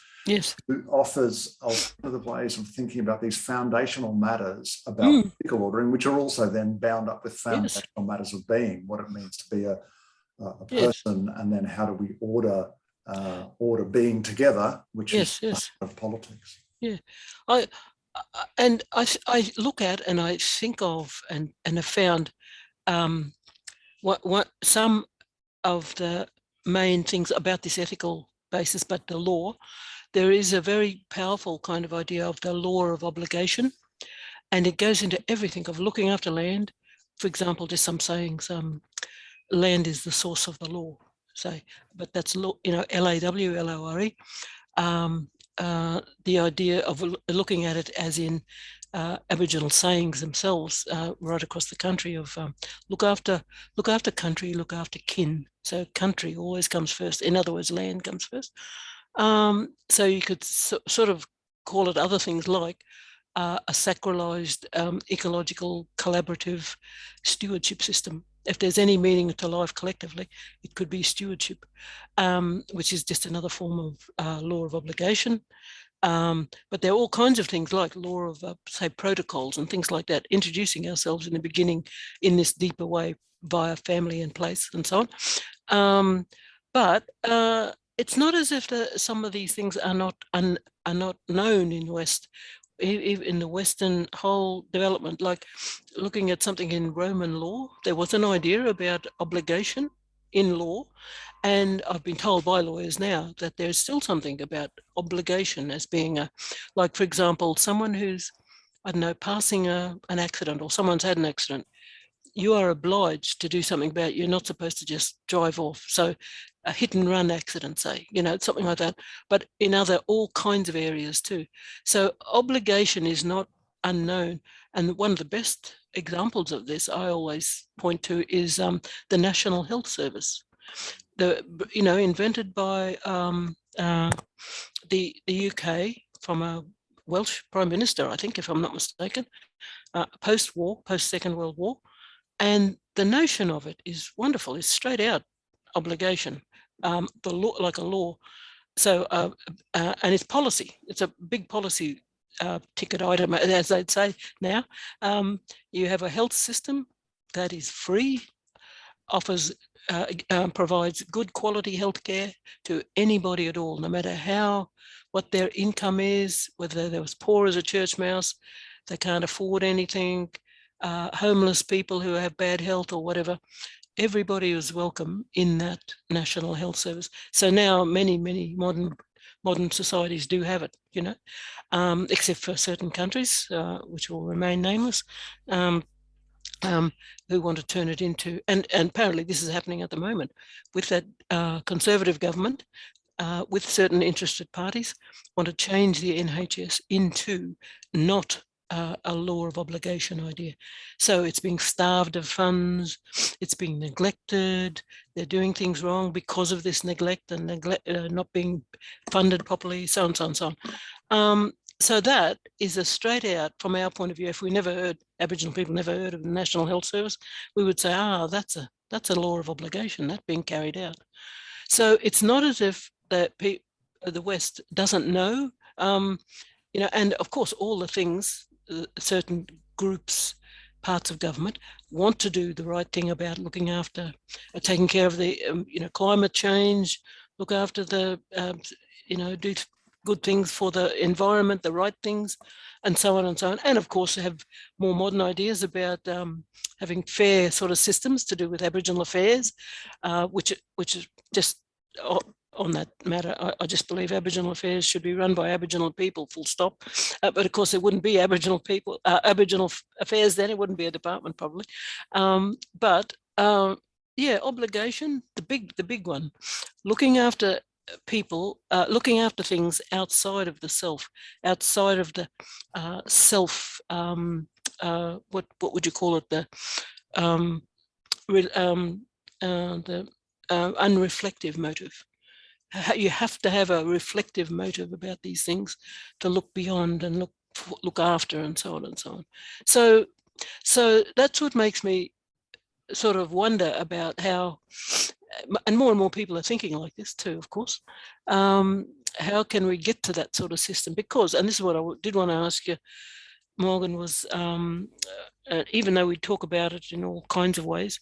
Speaker 3: offers alternative ways of thinking about these foundational matters about political ordering, which are also then bound up with foundational matters of being, what it means to be a person, and then how do we order being together, which is part of politics.
Speaker 1: I look at and I think of and have found what some of the main things about this ethical basis, but the law. There is a very powerful kind of idea of the law of obligation, and it goes into everything of looking after land. For example, just some sayings, land is the source of the law, say, but that's law, L-A-W, L-O-R-E. The idea of looking at it as in Aboriginal sayings themselves right across the country of look after country, look after kin. So country always comes first. In other words, land comes first. So you could sort of call it other things like a sacralised ecological collaborative stewardship system. If there's any meaning to life collectively, it could be stewardship, which is just another form of law of obligation. But there are all kinds of things like law of, say, protocols and things like that, introducing ourselves in the beginning in this deeper way via family and place and so on. But it's not as if some of these things are not known in West, in the Western whole development. Like looking at something in Roman law, there was an idea about obligation in law, and I've been told by lawyers now that there's still something about obligation as being like, for example, someone who's, I don't know, passing an accident, or someone's had an accident. You are obliged to do something about it. You're not supposed to just drive off. So a hit and run accident, say, something like that, but in all kinds of areas too. So obligation is not unknown. And one of the best examples of this I always point to is the National Health Service, invented by the UK from a Welsh Prime Minister, I think, if I'm not mistaken, post-war, post-Second World War. And the notion of it is wonderful. It's straight out obligation, the law, like a law. So, and it's policy. It's a big policy ticket item, as they'd say now. You have a health system that is free, provides good quality healthcare to anybody at all, no matter what their income is, whether they're as poor as a church mouse, they can't afford anything. Homeless people who have bad health or whatever, everybody is welcome in that National Health Service. So now many modern societies do have it, except for certain countries, which will remain nameless. who want to turn it into, and apparently this is happening at the moment with that Conservative government, with certain interested parties, want to change the NHS into not a law of obligation idea. So it's being starved of funds, it's being neglected, they're doing things wrong because of this neglect and not being funded properly, so on, so on, so on. So that is a straight out, from our point of view, if we never heard, Aboriginal people never heard of the National Health Service, we would say, that's a law of obligation, that's being carried out. So it's not as if the West doesn't know, and of course all the things, certain groups, parts of government want to do the right thing about looking after, taking care of the, climate change, look after the, do good things for the environment, the right things, and so on and so on. And of course, have more modern ideas about having fair sort of systems to do with Aboriginal affairs, which is just on that matter. I just believe Aboriginal affairs should be run by Aboriginal people, full stop. But of course, there wouldn't be Aboriginal people, Aboriginal affairs then. It wouldn't be a department probably. Yeah, obligation, the big one, looking after people, looking after things outside of the self, outside of the self, what would you call it, the unreflective motive. You have to have a reflective motive about these things to look beyond and look after, and so on and so on. So that's what makes me sort of wonder about how, and more people are thinking like this too, of course, how can we get to that sort of system? Because, and this is what I did want to ask you, Morgan, was even though we talk about it in all kinds of ways,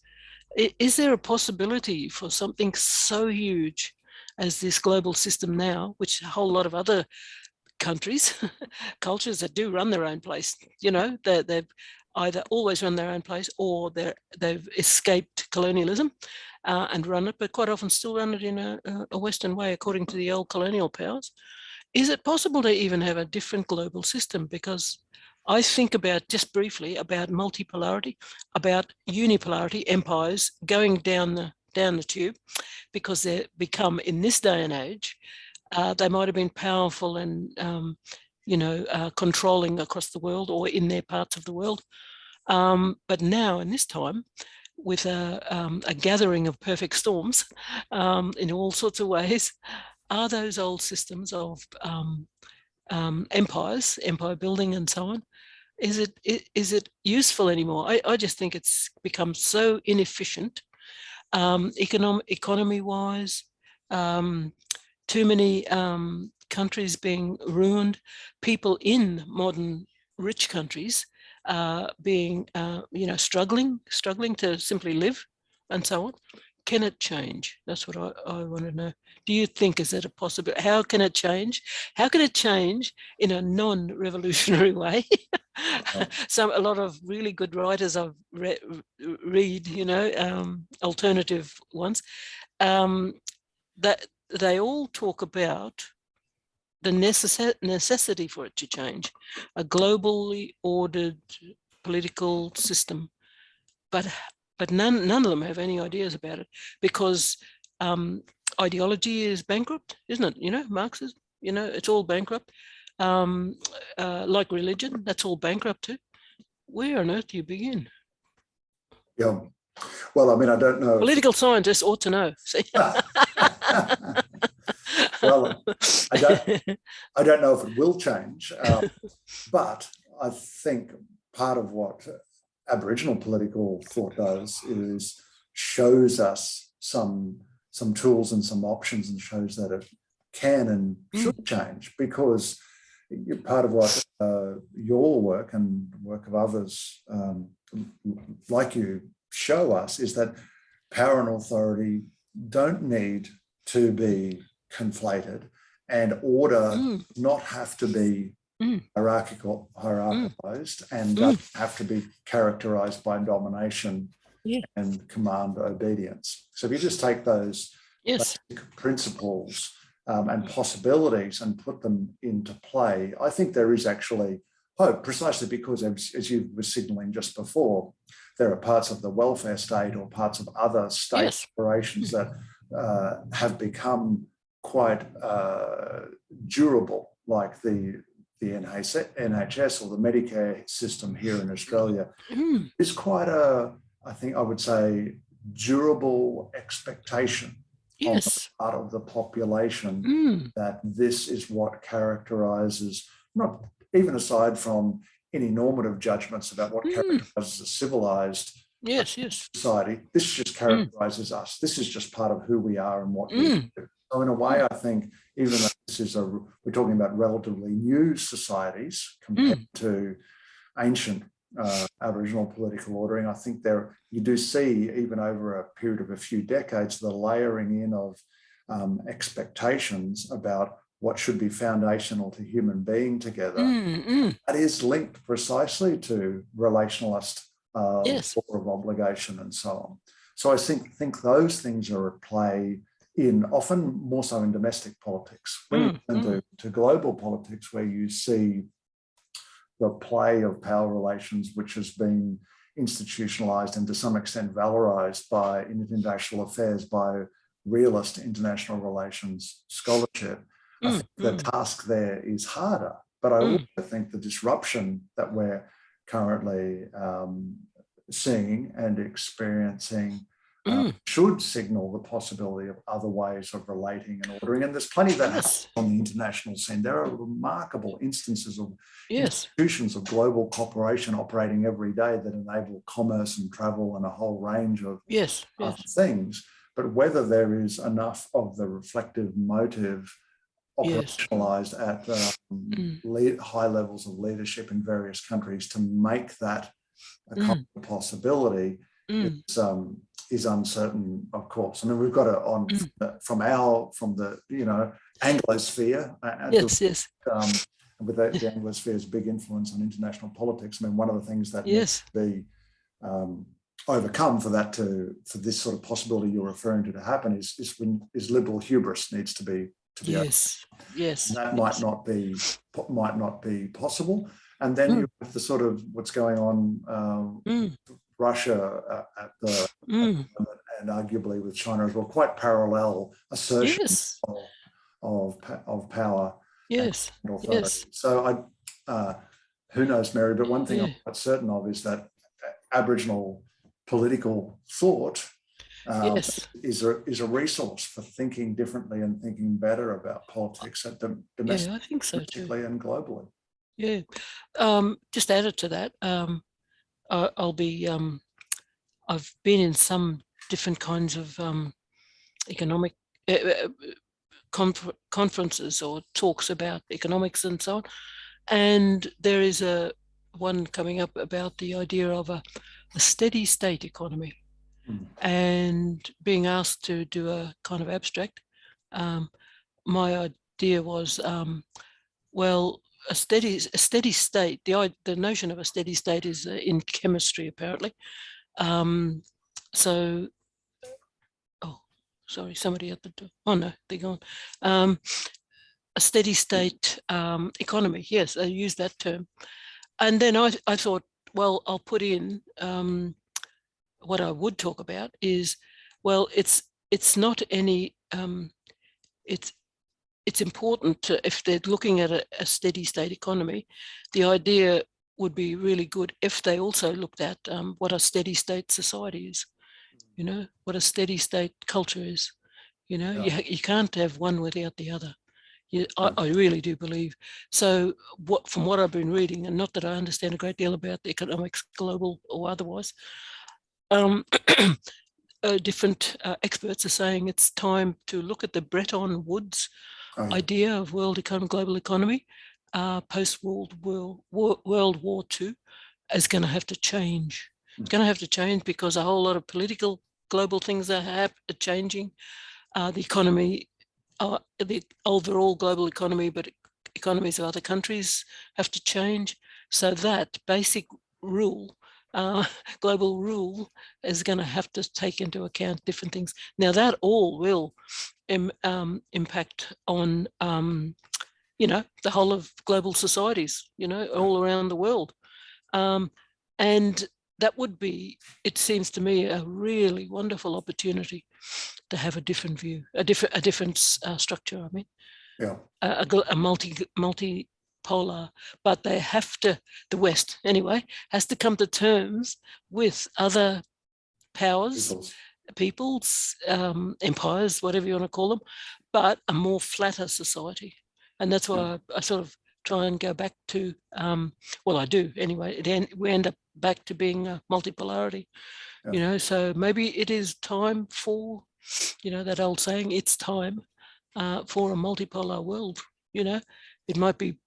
Speaker 1: is there a possibility for something so huge as this global system now, which a whole lot of other countries, cultures that do run their own place, they've either always run their own place or they've escaped colonialism and run it, but quite often still run it in a Western way according to the old colonial powers. Is it possible to even have a different global system? Because I think about, just briefly, about multipolarity, about unipolarity, empires going down the tube, because they become, in this day and age, they might have been powerful and controlling across the world or in their parts of the world. But now, in this time, with a gathering of perfect storms in all sorts of ways, are those old systems of empires, empire building and so on, is it useful anymore? I just think it's become so inefficient, economy-wise, too many countries being ruined, people in modern rich countries being, struggling to simply live, and so on. Can it change? That's what I want to know. Do you think, is that a possibility? How can it change? How can it change in a non-revolutionary way? A lot of really good writers I've read, alternative ones, that they all talk about the necessity for it to change, a globally ordered political system, but none of them have any ideas about it, because ideology is bankrupt, isn't it? Marxism, it's all bankrupt. Like religion, that's all bankrupt too. Where on earth do you begin?
Speaker 3: Yeah. Well, I mean, I don't know.
Speaker 1: Political scientists ought to know. See?
Speaker 3: Well, I don't know if it will change, but I think part of what Aboriginal political thought does is shows us some tools and some options, and shows that it can and should change, because part of what your work and work of others like you show us is that power and authority don't need to be conflated, and order not have to be hierarchicalized, and doesn't have to be characterized by domination and command obedience. So if you just take those basic principles and possibilities and put them into play, I think there is actually Oh, precisely because, as you were signalling just before, there are parts of the welfare state or parts of other state
Speaker 1: Yes.
Speaker 3: operations that have become quite durable, like the NHS or the Medicare system here in Australia is quite I think I would say, durable expectation on the
Speaker 1: Yes.
Speaker 3: part of the population that this is what characterises, not even aside from any normative judgments about what characterises a civilised
Speaker 1: Yes.
Speaker 3: society, this just characterises us. This is just part of who we are and what we do. So in a way, I think, even though this is we're talking about relatively new societies compared to ancient Aboriginal political ordering, I think you do see, even over a period of a few decades, the layering in of expectations about what should be foundational to human being together. That is linked precisely to relationalist law of obligation and so on. So I think those things are at play in, often more so in domestic politics. When you turn to global politics, where you see the play of power relations, which has been institutionalized and to some extent valorized in international affairs by realist international relations scholarship, I think the task there is harder. But I also think the disruption that we're currently seeing and experiencing should signal the possibility of other ways of relating and ordering. And there's plenty that happens on the international scene. There are remarkable instances of institutions of global cooperation operating every day that enable commerce and travel and a whole range of other things. But whether there is enough of the reflective motive operationalized at high levels of leadership in various countries to make that a kind of possibility is uncertain, of course. I mean, we've got it from the Anglosphere. With the Anglosphere's big influence on international politics. I mean, one of the things that needs to be overcome for this sort of possibility you're referring to happen is liberal hubris needs to be and that might not be possible. And then you have the sort of what's going on Russia at the and arguably with China as well, quite parallel assertions of power. So who knows, Mary? But one thing I'm quite certain of is that Aboriginal political thought is a resource for thinking differently and thinking better about politics at domestically and globally.
Speaker 1: Just added to that, I've been in some different kinds of economic conferences or talks about economics and so on, and there is one coming up about the idea of a steady state economy, and being asked to do a kind of abstract. My idea was, a steady state. The notion of a steady state is in chemistry, apparently. Sorry, somebody at the door. Oh no, they're gone. A steady state economy. Yes, I use that term. And then I thought, well, I'll put in what I would talk about is, well, it's not any. It's important to, if they're looking at a steady state economy, the idea would be really good if they also looked at what a steady state society is, what a steady state culture is. You can't have one without the other. I really do believe. So from what I've been reading, and not that I understand a great deal about the economics, global or otherwise, different experts are saying it's time to look at the Bretton Woods idea of global economy post-World War II is going to have to change. It's going to have to change because a whole lot of political global things are changing. The economy, the overall global economy, but economies of other countries have to change. So that basic rule, global rule, is going to have to take into account different things. Now that all will impact on the whole of global societies, all around the world. And that would be, it seems to me, a really wonderful opportunity to have a different view, a different structure. I mean,
Speaker 3: Yeah.
Speaker 1: a multipolar, but they have to, the West anyway, has to come to terms with other powers, peoples, empires, whatever you want to call them, but a more flatter society. And that's why I sort of try and go back to, well, I do anyway. We end up back to being a multipolarity, so maybe it is time for, that old saying, it's time for a multipolar world. It might be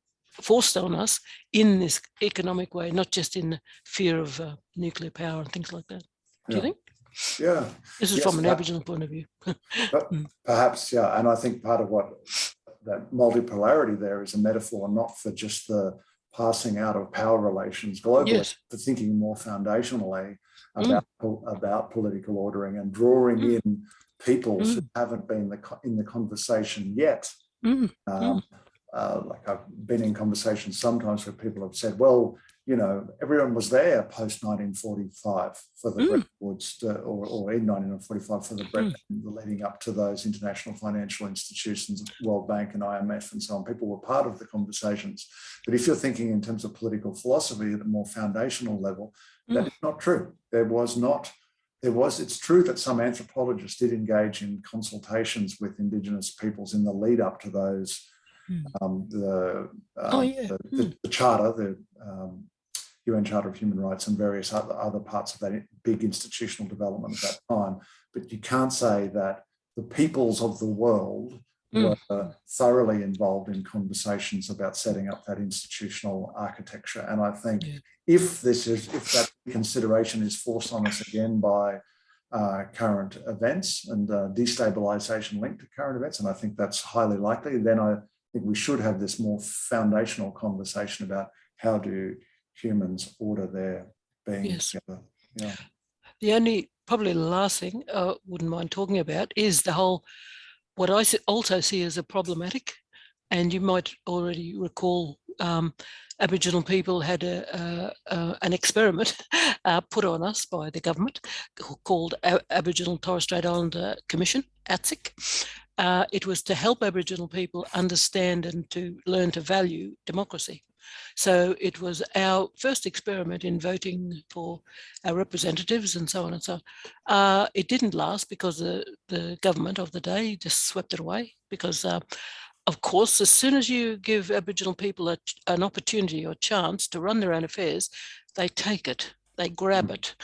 Speaker 1: forced on us in this economic way, not just in the fear of nuclear power and things like that. Do you think?
Speaker 3: Yeah.
Speaker 1: This is from an Aboriginal point of view.
Speaker 3: Perhaps, yeah. And I think part of what that multipolarity there is a metaphor, not for just the passing out of power relations globally, but thinking more foundationally about political ordering and drawing in peoples who haven't been in the conversation yet. Like I've been in conversations sometimes where people have said, well, everyone was there post 1945 for the Bretton Woods, or in 1945 for the Bretton, leading up to those international financial institutions, World Bank and IMF and so on. People were part of the conversations. But if you're thinking in terms of political philosophy at a more foundational level, that is not true. It's true that some anthropologists did engage in consultations with Indigenous peoples in the lead up to those, the Charter, the UN Charter of Human Rights and various other parts of that big institutional development at that time. But you can't say that the peoples of the world were thoroughly involved in conversations about setting up that institutional architecture. And I think if that consideration is forced on us again by current events and destabilisation linked to current events, and I think that's highly likely, then I think we should have this more foundational conversation about how do humans order their being together. Yeah.
Speaker 1: The only, probably the last thing I wouldn't mind talking about is the whole, what I also see as a problematic, and you might already recall, Aboriginal people had an experiment put on us by the government called Aboriginal and Torres Strait Islander Commission, ATSIC. It was to help Aboriginal people understand and to learn to value democracy. So it was our first experiment in voting for our representatives and so on and so on. It didn't last because the government of the day just swept it away because, of course, as soon as you give Aboriginal people an opportunity or chance to run their own affairs, they take it, they grab it.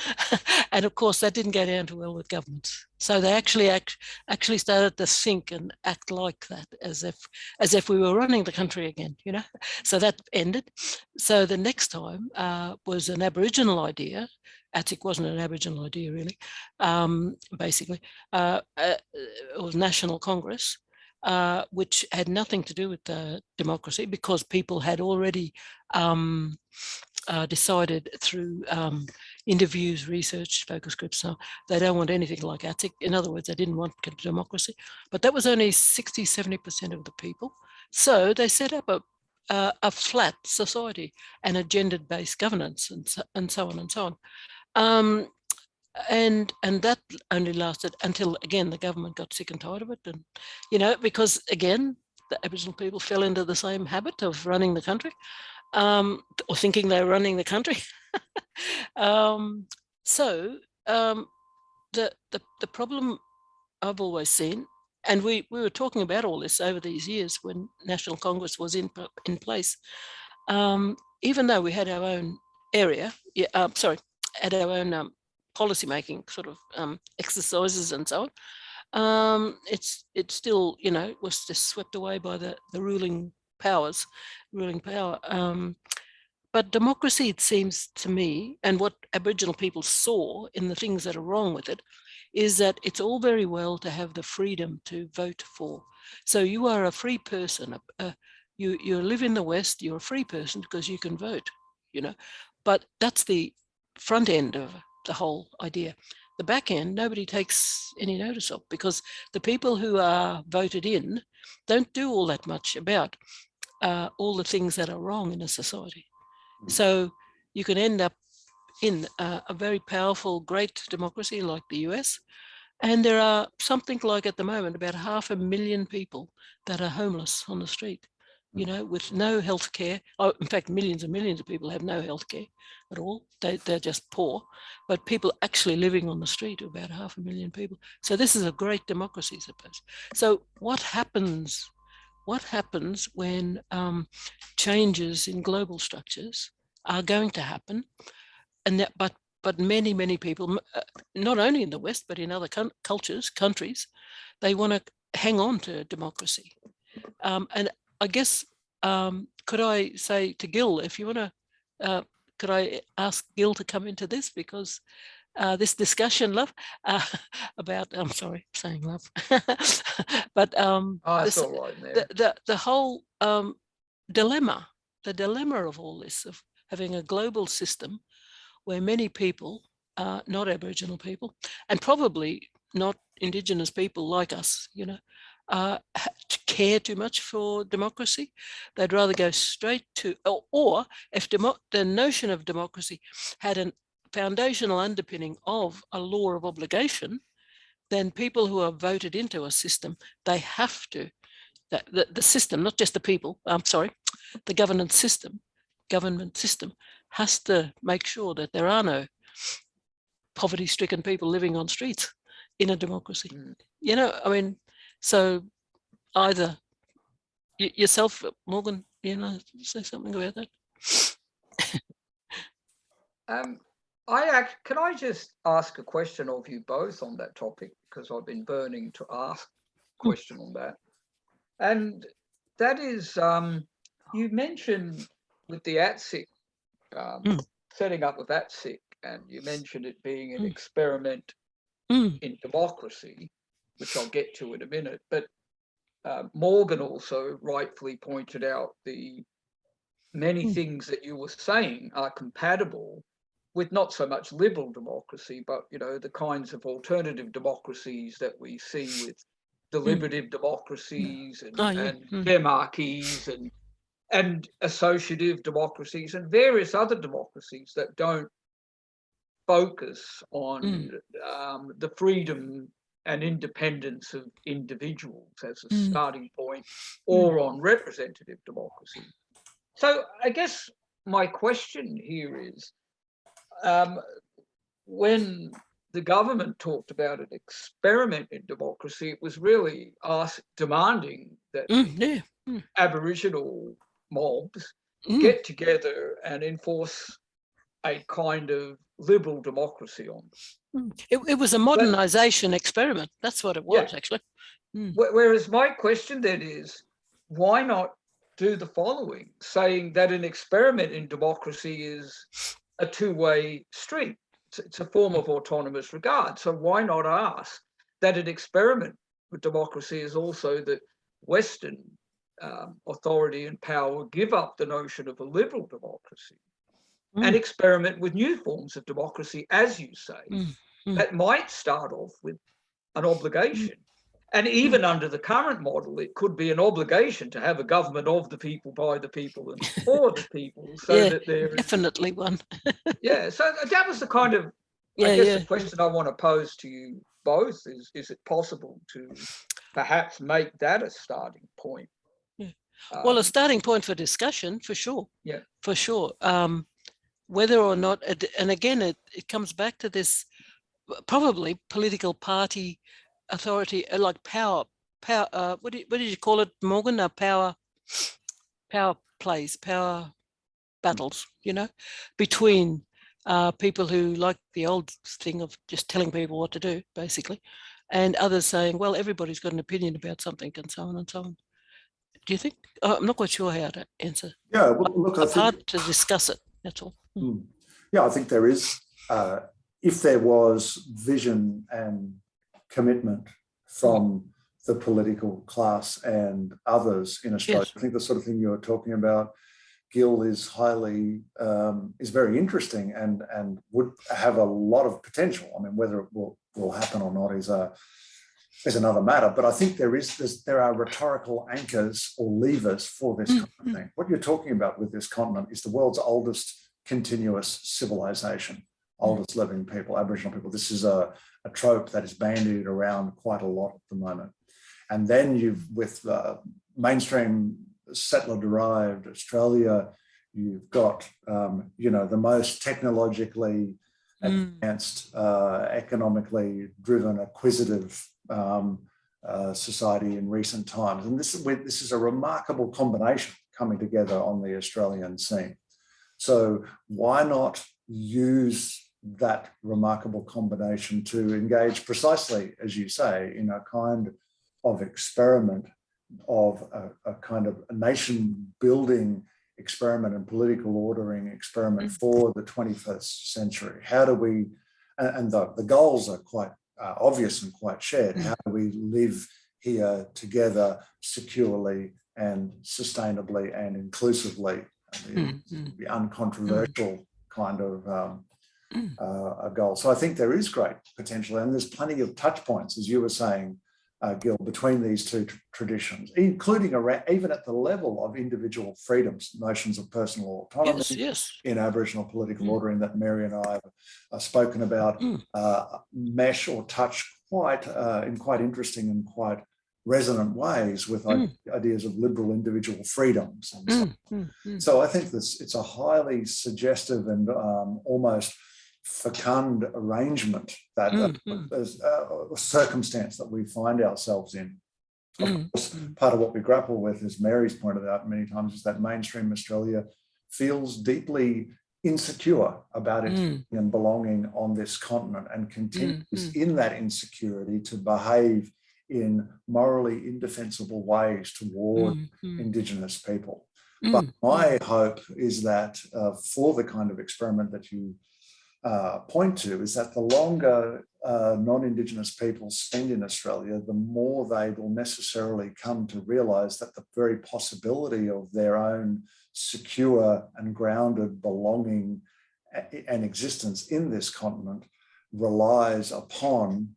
Speaker 1: And of course, that didn't go down too well with governments. So they actually started to think and act like that, as if we were running the country again, So that ended. So the next time was an Aboriginal idea. ATSIC wasn't an Aboriginal idea, really, basically. It was National Congress, which had nothing to do with democracy because people had already decided through interviews, research, focus groups, so they don't want anything like ATSIC. In other words, they didn't want democracy, but that was only 60-70% of the people. So they set up a flat society and a gender-based governance and so on and so on. And that only lasted until, again, the government got sick and tired of it. And, because, again, the Aboriginal people fell into the same habit of running the country, or thinking they were running the country. So the problem I've always seen, and we were talking about all this over these years when National Congress was in place, even though we had our own area, had our own policy making sort of exercises and so on, it still, was just swept away by the ruling power. But democracy, it seems to me, and what Aboriginal people saw in the things that are wrong with it, is that it's all very well to have the freedom to vote for. So you are a free person. You live in the West, you're a free person because you can vote, But that's the front end of the whole idea. The back end, nobody takes any notice of because the people who are voted in don't do all that much about all the things that are wrong in a society. So you can end up in a very powerful, great democracy like the US, and there are something like at the moment about 500,000 people that are homeless on the street, you know, with no health care. Oh, in fact, millions and millions of people have no health care at all. They're just poor, but people actually living on the street are about 500,000 people. So this is a great democracy, I suppose. So what happens when changes in global structures are going to happen, and that, but many people, not only in the West but in other countries, they want to hang on to democracy. And I guess could I say to Gil, if you want to, could I ask Gil to come into this, because this discussion, love, about, I'm sorry, saying love, but
Speaker 2: That's all right, man.
Speaker 1: the whole dilemma of all this, of having a global system where many people, not Aboriginal people, and probably not Indigenous people like us, you know, care too much for democracy. They'd rather go straight to, or if the notion of democracy had a foundational underpinning of a law of obligation, then people who are voted into a system, they have to, the system, not just the people, the government system has to make sure that there are no poverty-stricken people living on streets in a democracy. You know, I mean, so either yourself, Morgan, you know, say something about that.
Speaker 2: Can I just ask a question of you both on that topic, because I've been burning to ask a question on that. And that is, you mentioned with the ATSIC, setting up with ATSIC, and you mentioned it being an experiment in democracy, which I'll get to in a minute. But Morgan also rightfully pointed out the many things that you were saying are compatible with not so much liberal democracy, but, you know, the kinds of alternative democracies that we see with deliberative democracies and demarchies and associative democracies and various other democracies that don't focus on the freedom and independence of individuals as a starting point, or on representative democracy. So I guess my question here is, when the government talked about an experiment in democracy, it was really demanding that Aboriginal mobs get together and enforce a kind of liberal democracy on them.
Speaker 1: It was a modernisation experiment. That's what it was, actually.
Speaker 2: Whereas my question then is, why not do the following, saying that an experiment in democracy is a two-way street? It's a form of autonomous regard. So why not ask that an experiment with democracy is also that Western authority and power give up the notion of a liberal democracy and experiment with new forms of democracy, as you say, that might start off with an obligation. And even under the current model, it could be an obligation to have a government of the people, by the people, and for the people. So that there is
Speaker 1: definitely one.
Speaker 2: So that was the kind of, I guess, the question I want to pose to you both is it possible to perhaps make that a starting point?
Speaker 1: Well, a starting point for discussion, for sure. For sure. Whether or not, and again, it comes back to this probably political party authority, like power. What did you call it, Morgan? Power plays, power battles, you know, between people who like the old thing of just telling people what to do, basically, and others saying, well, everybody's got an opinion about something, and so on and so on. Do you think? I'm not quite sure how to answer.
Speaker 3: Yeah, well, look, I think
Speaker 1: hard to discuss it. That's all.
Speaker 3: Yeah, I think there is. If there was vision and commitment from the political class and others in Australia, I think the sort of thing you're talking about, Gil, is very interesting and would have a lot of potential. I mean, whether it will happen or not is is another matter. But I think there are rhetorical anchors or levers for this kind of thing. What you're talking about with this continent is the world's oldest continuous civilization, oldest living people, Aboriginal people. This is a trope that is bandied around quite a lot at the moment. And then with mainstream settler-derived Australia, you've got, the most technologically advanced, economically driven, acquisitive society in recent times. And this is a remarkable combination coming together on the Australian scene. So why not use that remarkable combination to engage precisely, as you say, in a kind of experiment of a kind of a nation-building experiment and political ordering experiment for the 21st century? How do we, and the goals are quite obvious and quite shared, how do we live here together securely and sustainably and inclusively? The uncontroversial kind of a goal. So I think there is great potential, and there's plenty of touch points, as you were saying, Gil, between these two traditions, including even at the level of individual freedoms, notions of personal autonomy in Aboriginal political ordering that Mary and I have spoken about, mesh or touch in quite interesting and quite resonant ways with ideas of liberal individual freedoms. And so I think it's a highly suggestive and almost fecund arrangement that circumstance that we find ourselves in. Of course, part of what we grapple with, as Mary's pointed out many times, is that mainstream Australia feels deeply insecure about its and belonging on this continent, and continues in that insecurity to behave in morally indefensible ways toward Indigenous people. But my hope is that for the kind of experiment that you point to, is that the longer non-Indigenous people spend in Australia, the more they will necessarily come to realise that the very possibility of their own secure and grounded belonging and existence in this continent relies upon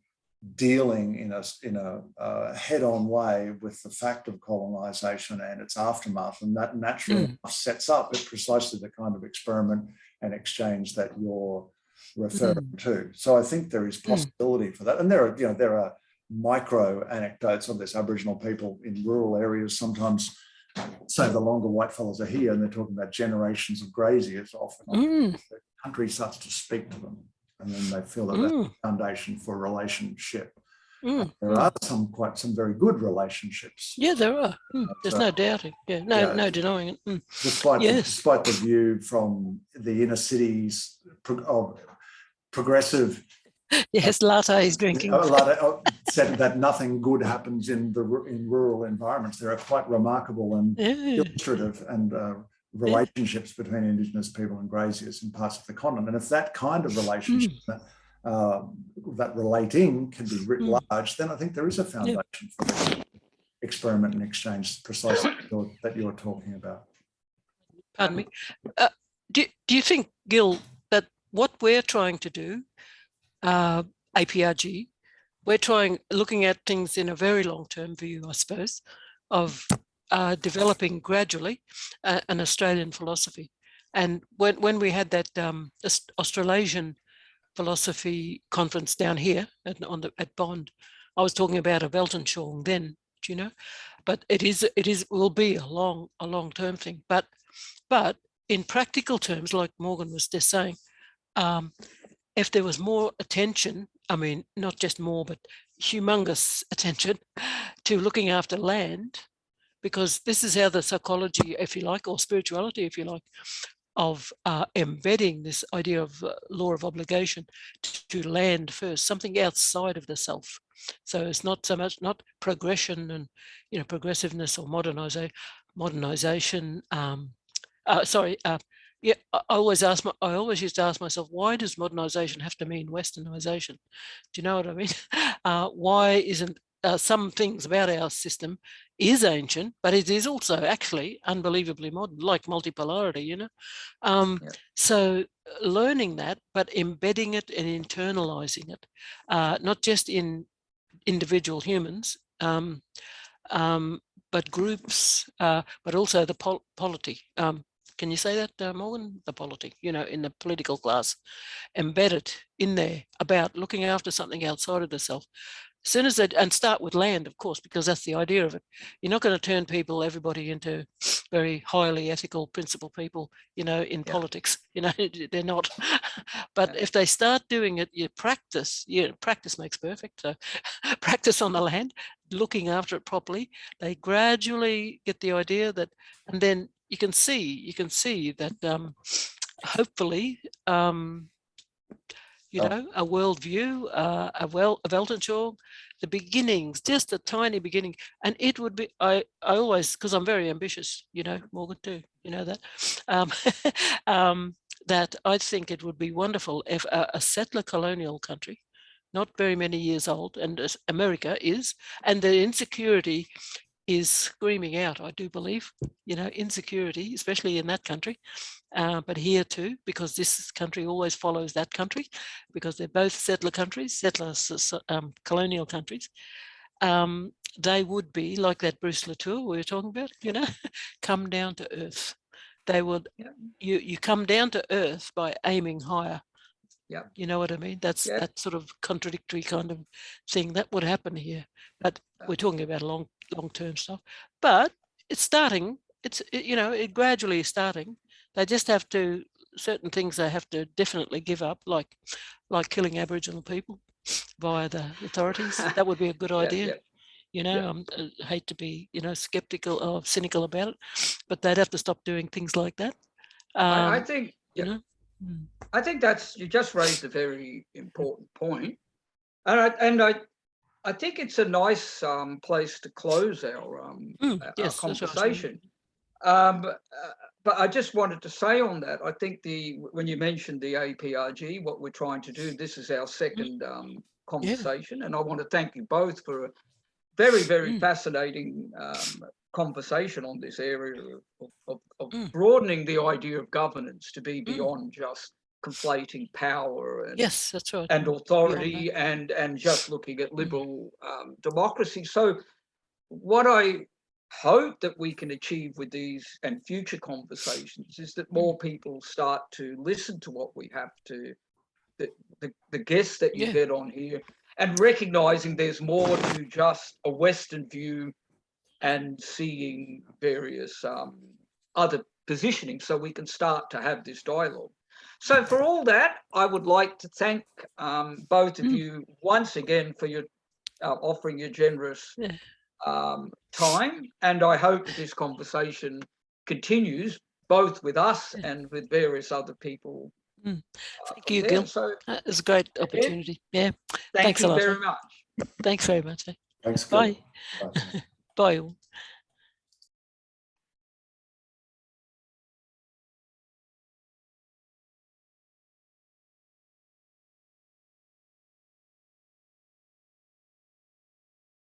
Speaker 3: dealing in a head-on way with the fact of colonisation and its aftermath, and that naturally sets up precisely the kind of experiment and exchange that you're referring to. So I think there is possibility for that, and there are micro anecdotes of this. Aboriginal people in rural areas sometimes say the longer white fellas are here, and they're talking about generations of graziers. Often the country starts to speak to them, and then they feel that that's the foundation for relationship. There are some very good relationships.
Speaker 1: Yeah, there are. There's no doubting. No denying it.
Speaker 3: Despite the view from the inner cities of progressive.
Speaker 1: Yes, lattes drinking.
Speaker 3: Said that nothing good happens in rural environments. There are quite remarkable and illustrative and relationships between Indigenous people and graziers in parts of the continent. And if that kind of relationship, that relating can be writ large, then I think there is a foundation for this experiment and exchange precisely that you're talking about.
Speaker 1: Pardon me. Do you think, Gil, that what we're trying to do, APRG, we're looking at things in a very long-term view, I suppose, of developing gradually an Australian philosophy. And when we had that Australasian philosophy conference down here at Bond, I was talking about a Weltanschauung then, do you know? But it will be a long-term thing. But in practical terms, like Morgan was just saying, if there was more attention, I mean, not just more, but humongous attention to looking after land, because this is how the psychology, if you like, or spirituality, if you like, of embedding this idea of law of obligation to land first, something outside of the self. So it's not so much not progression and progressiveness or modernization. I always used to ask myself, why does modernization have to mean westernization? Do you know what I mean? Why isn't some things about our system is ancient, but it is also actually unbelievably modern, like multipolarity, So learning that, but embedding it and internalizing it, not just in individual humans, but groups, but also the polity. Can you say that, Morgan? The polity, you know, in the political class, embedded in there about looking after something outside of the self. As soon as and start with land, of course, because that's the idea of it. You're not going to turn everybody into very highly ethical, principled people, you know, in politics. You know, they're not. But if they start doing it, practice makes perfect. So practice on the land, looking after it properly. They gradually get the idea that, and then you can see that hopefully, you know, a worldview, a Weltanschauung, the beginnings, just a tiny beginning. And it would be, I always, because I'm very ambitious, you know, Morgan too, you know that, that I think it would be wonderful if a settler colonial country, not very many years old, and as America is, and the insecurity is screaming out, I do believe, you know, insecurity, especially in that country, but here too, because this country always follows that country, because they're both settler countries, colonial countries. They would be like that Bruce Latour we were talking about, you know, come down to earth. They would, you come down to earth by aiming higher.
Speaker 2: Yeah,
Speaker 1: you know what I mean? That's that sort of contradictory kind of thing that would happen here. But we're talking about long-term stuff. But it's starting. You know, it gradually is starting. They just have to, certain things they have to definitely give up, like killing Aboriginal people via the authorities. That would be a good idea. You know, I hate to be, you know, skeptical or cynical about it, but they'd have to stop doing things like that.
Speaker 2: I think,
Speaker 1: you know.
Speaker 2: I think you just raised a very important point, and I think it's a nice place to close our conversation. But I just wanted to say on that, I think when you mentioned the APRG, what we're trying to do, this is our second conversation, and I want to thank you both for a very, very fascinating conversation on this area of broadening the idea of governance to be beyond just conflating power and
Speaker 1: that's right,
Speaker 2: and authority and just looking at liberal democracy. So what I hope that we can achieve with these and future conversations is that more people start to listen to what we have to, the guests that you get on here, and recognizing there's more to just a Western view and seeing various other positioning, so we can start to have this dialogue. So for all that, I would like to thank both of you once again for your offering your generous time, and I hope that this conversation continues both with us and with various other people.
Speaker 1: Thank you, Gil. So it's a great opportunity. Thanks
Speaker 2: you
Speaker 1: a lot.
Speaker 2: Very much.
Speaker 1: Thanks very much.
Speaker 3: Thanks,
Speaker 1: Bye.
Speaker 3: Gil.
Speaker 1: Bye all.